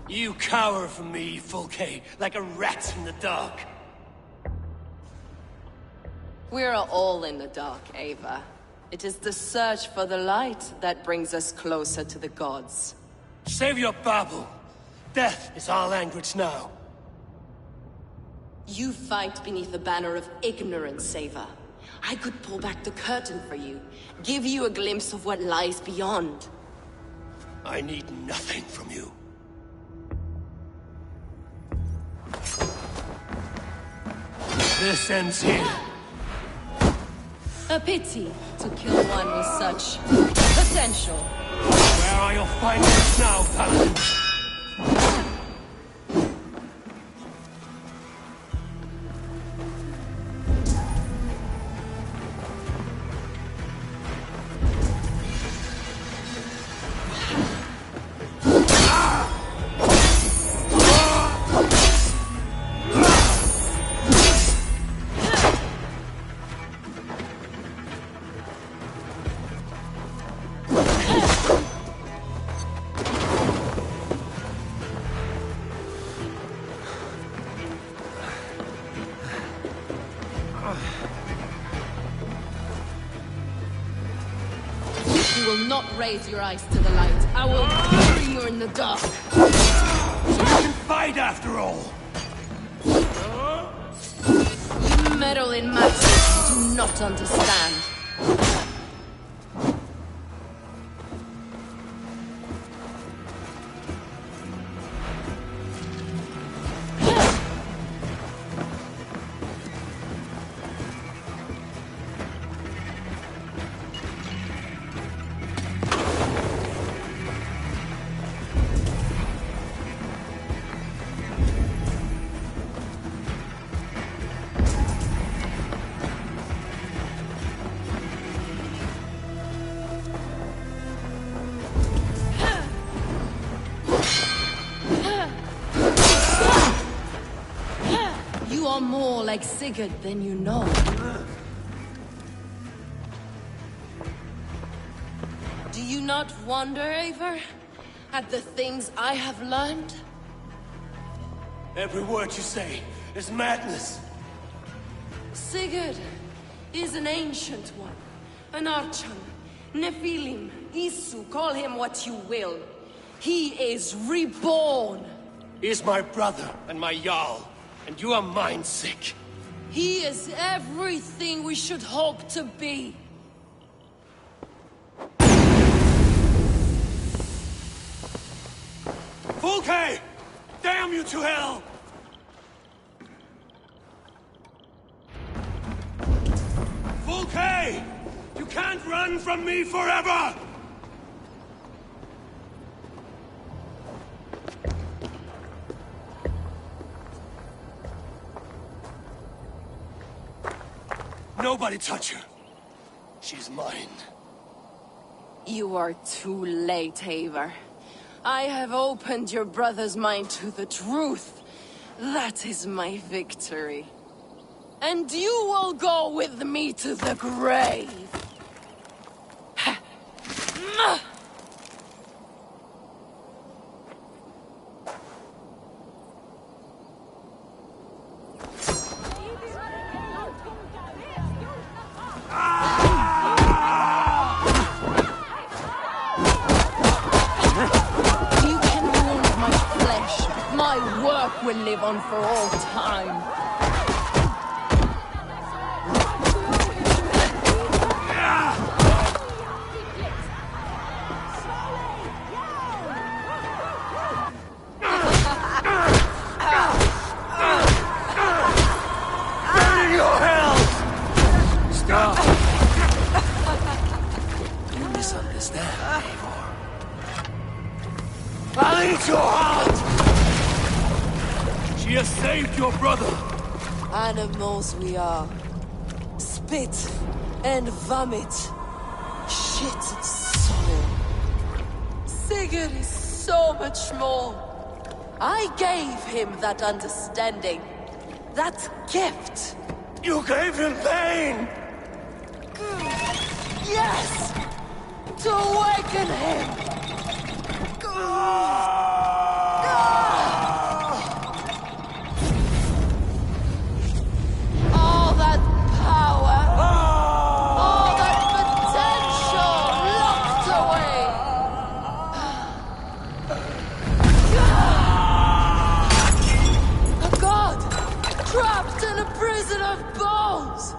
You cower from me, Fulke, like a rat in the dark. We're all in the dark, Ava. It is the search for the light that brings us closer to the gods. Save your babble. Death is our language now. You fight beneath the banner of ignorance, Ava. I could pull back the curtain for you, give you a glimpse of what lies beyond. I need nothing from you. This ends here. A pity to kill one with such potential. Where are your findings now, Paladin? not raise your eyes to the light. I will bury you in the dark. So you can fight after all! You meddle in matters you do not understand. You are more like Sigurd than you know. Do you not wonder, Eivor, at the things I have learned? Every word you say is madness. Sigurd is an ancient one, an Archon, Nephilim, Isu, call him what you will. He is reborn. He is my brother and my Jarl, and you are mind-sick. He is everything we should hope to be. Fulke! Damn you to hell! Fulke! You can't run from me forever! Nobody touch her. She's mine. You are too late, Eivor. I have opened your brother's mind to the truth. That is my victory. And you will go with me to the grave. Will live on for all time. Burning your hell! Stop! You misunderstand, Eivor. I'll eat your heart! She has saved your brother! Animals we are. Spit and vomit. Shit and soul. Sigurd is so much more. I gave him that understanding. That gift. You gave him pain! Yes! To awaken him! All that power, all that potential locked away. A god trapped in a prison of bones.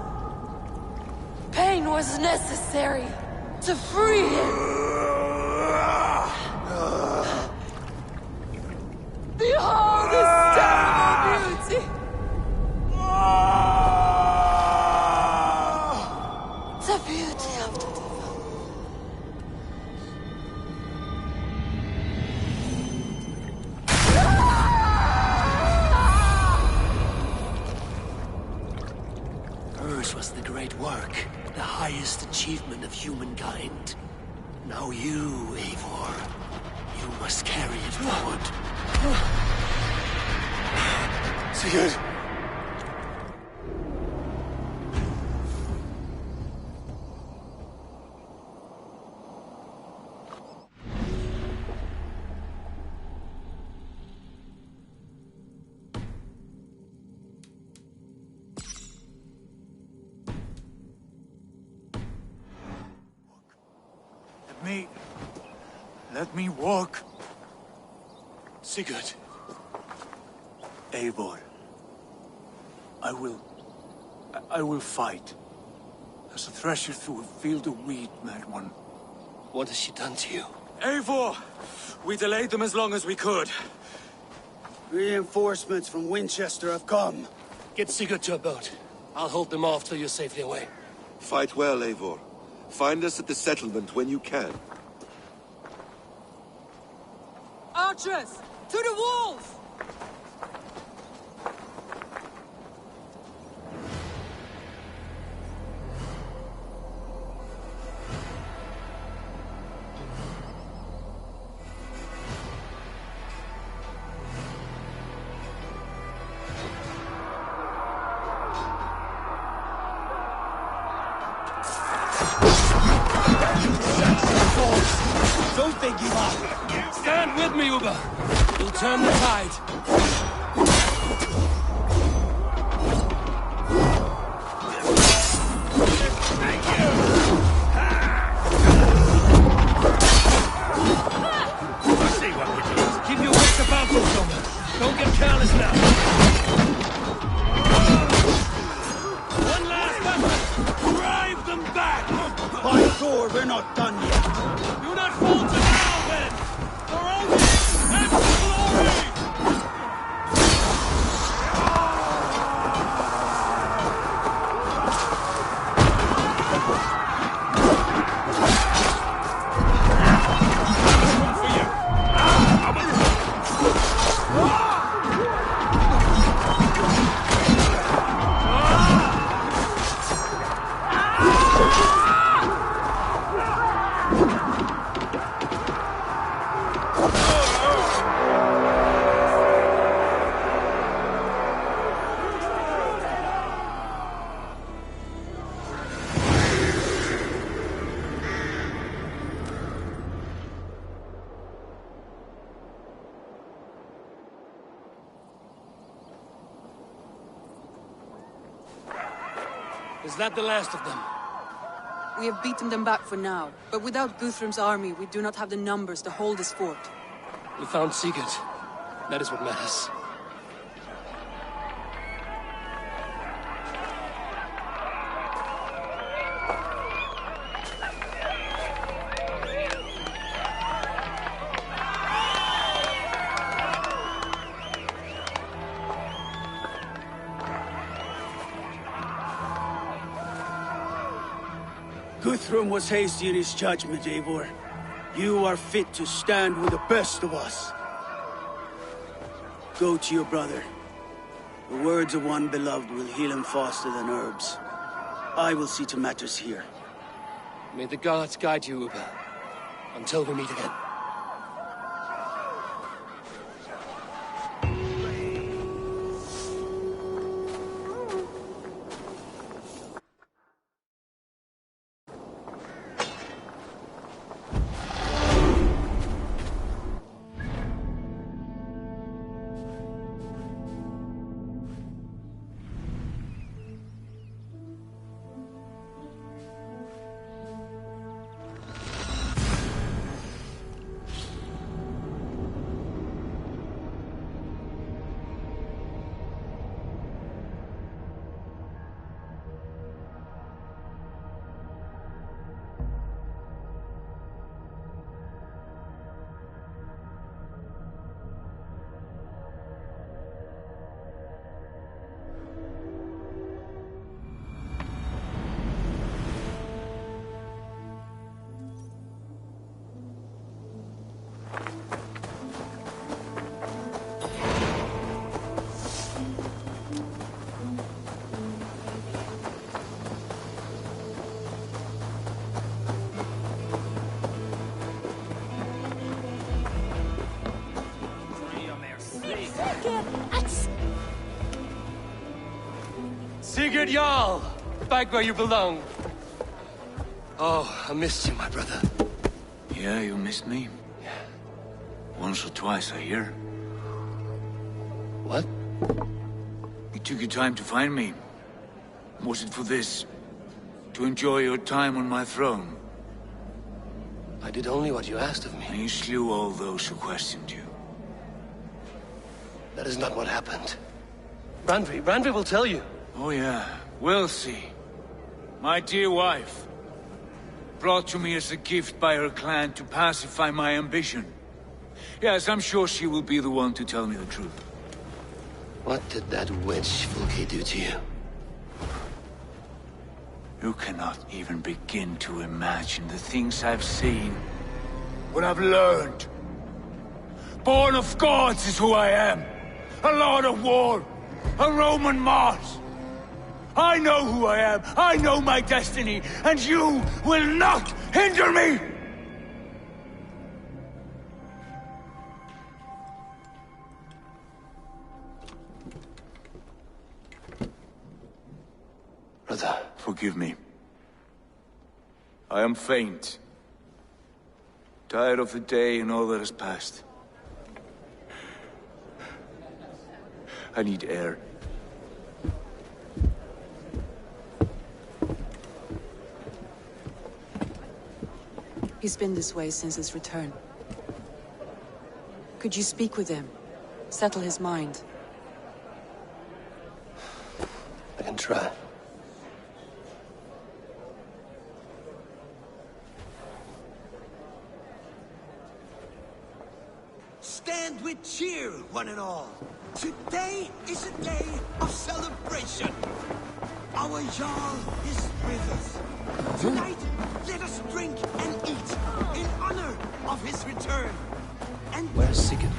Pain was necessary to free him. Behold his terrible beauty! The beauty of the devil. Hers was the great work, the highest achievement of humankind. Now you, Eivor, you must carry it forward. Sigurd! Me Let me walk. Sigurd. Eivor. I will fight. As a thresher through a field of wheat, mad one. What has she done to you? Eivor! We delayed them as long as we could. Reinforcements from Winchester have come. Get Sigurd to a boat. I'll hold them off till you're safely away. Fight well, Eivor. Find us at the settlement when you can. Archers! To the walls! Don't they give up? Stand with me, Uber. We'll turn the tide. Keep your wits about you, Soma. Don't get careless now. One last effort. Drive them back. By Thor, we're not done yet. Do not falter now, then! For Odin and for glory! Is that the last of them? We have beaten them back for now, but without Guthrum's army, we do not have the numbers to hold this fort. We found Sigurd. That is what matters. Guthrum was hasty in his judgment, Eivor. You are fit to stand with the best of us. Go to your brother. The words of one beloved will heal him faster than herbs. I will see to matters here. May the gods guide you, Uber. Until we meet again. Sigurd Jarl! Back where you belong. Oh, I missed you, my brother. Yeah, you missed me? Yeah. Once or twice, I hear. What? You took your time to find me. Was it for this? To enjoy your time on my throne? I did only what you asked of me. And you slew all those who questioned you. That is not what happened. Randvi will tell you. Oh yeah, we'll see. My dear wife, brought to me as a gift by her clan to pacify my ambition. Yes, I'm sure she will be the one to tell me the truth. What did that witch Fulke do to you? You cannot even begin to imagine the things I've seen. What I've learned. Born of gods is who I am. A lord of war. A Roman Mars. I know who I am. I know my destiny. And you will not hinder me! Brother. Forgive me. I am faint. Tired of the day and all that has passed. I need air. He's been this way since his return. Could you speak with him? Settle his mind? I can try. Stand with cheer, one and all. Today is a day of celebration. Our Jarl is with us. Tonight, let us drink and eat in honor of his return. And where's Sigurd?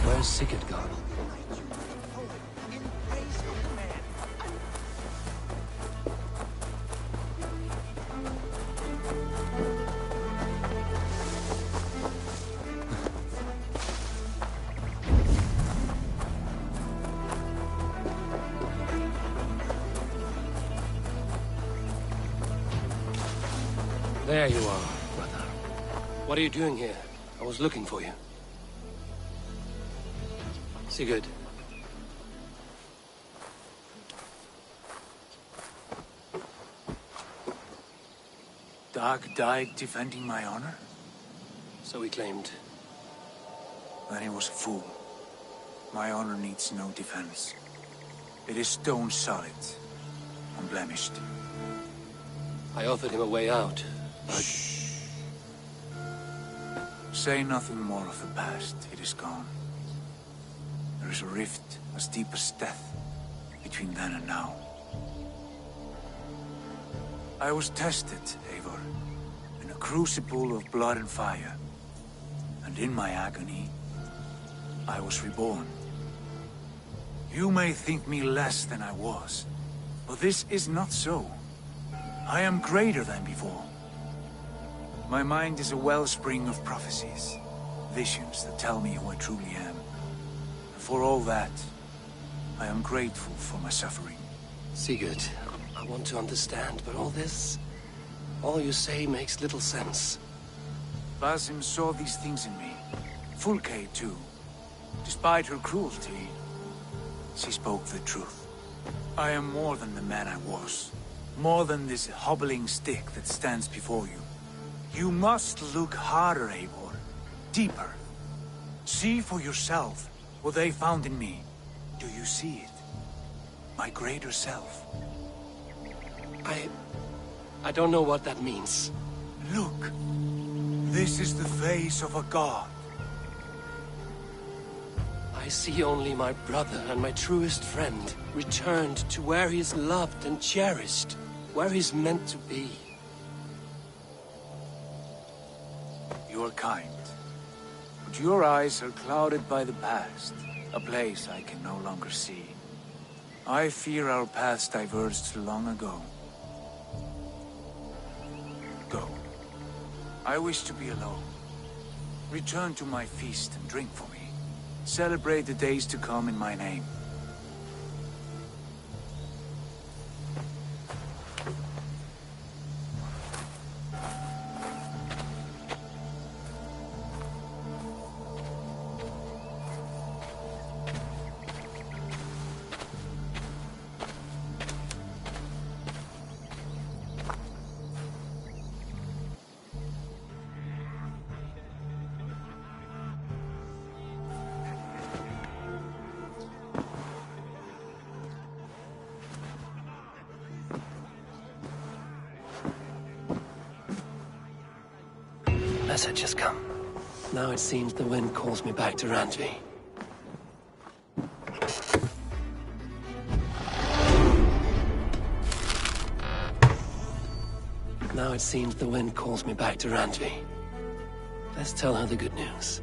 Where's Sigurd gone? There you are, brother. What are you doing here? I was looking for you. Sigurd. Dag died defending my honor? So he claimed. Then he was a fool. My honor needs no defense. It is stone solid, unblemished. I offered him a way out, but... Shh. Say nothing more of the past. It is gone. There is a rift as deep as death between then and now. I was tested, Eivor, in a crucible of blood and fire. And in my agony, I was reborn. You may think me less than I was, but this is not so. I am greater than before. My mind is a wellspring of prophecies, visions that tell me who I truly am. And for all that, I am grateful for my suffering. Sigurd, I want to understand, but all you say makes little sense. Basim saw these things in me. Fulke, too. Despite her cruelty, she spoke the truth. I am more than the man I was. More than this hobbling stick that stands before you. You must look harder, Eivor. Deeper. See for yourself what they found in me. Do you see it? My greater self. I don't know what that means. Look. This is the face of a god. I see only my brother and my truest friend returned to where he is loved and cherished, where he's meant to be. You are kind, but your eyes are clouded by the past, a place I can no longer see. I fear our paths diverged long ago. Go. I wish to be alone. Return to my feast and drink for me. Celebrate the days to come in my name. message has come. Now it seems the wind calls me back to Randvi. Now it seems the wind calls me back to Randvi. Let's tell her the good news.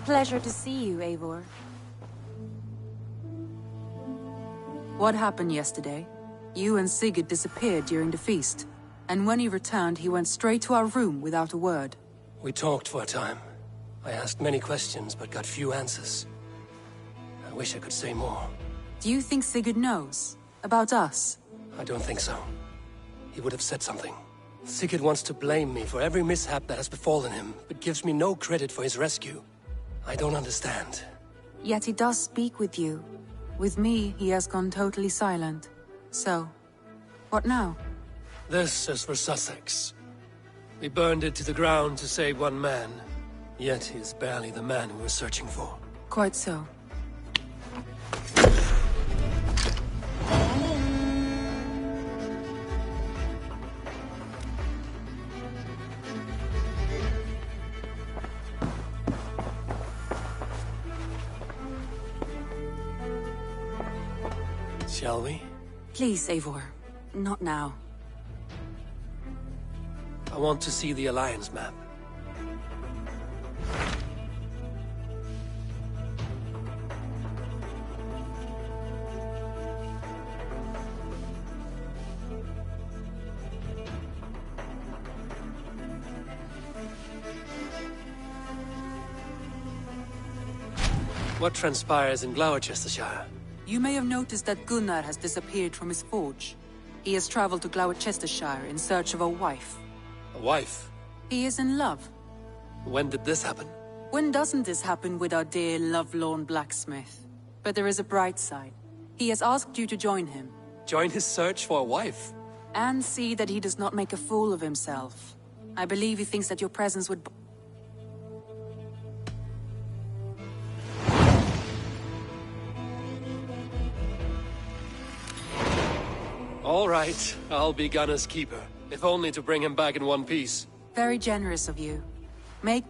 Pleasure to see you, Eivor. What happened yesterday? You and Sigurd disappeared during the feast, and when you returned, he went straight to our room without a word. We talked for a time. I asked many questions, but got few answers. I wish I could say more. Do you think Sigurd knows? About us? I don't think so. He would have said something. Sigurd wants to blame me for every mishap that has befallen him, but gives me no credit for his rescue. I don't understand. Yet he does speak with you. With me, he has gone totally silent. So, what now? This is for Suthsexe. We burned it to the ground to save one man. Yet he is barely the man we were searching for. Quite so. Shall we? Please, Eivor. Not now. I want to see the Alliance map. What transpires in Gloucestershire? You may have noticed that Gunnar has disappeared from his forge. He has traveled to Gloucestershire in search of a wife. A wife? He is in love. When did this happen? When doesn't this happen with our dear lovelorn blacksmith? But there is a bright side. He has asked you to join him. Join his search for a wife? And see that he does not make a fool of himself. I believe he thinks that your presence would... All right, I'll be Gunner's keeper. If only to bring him back in one piece. Very generous of you. Make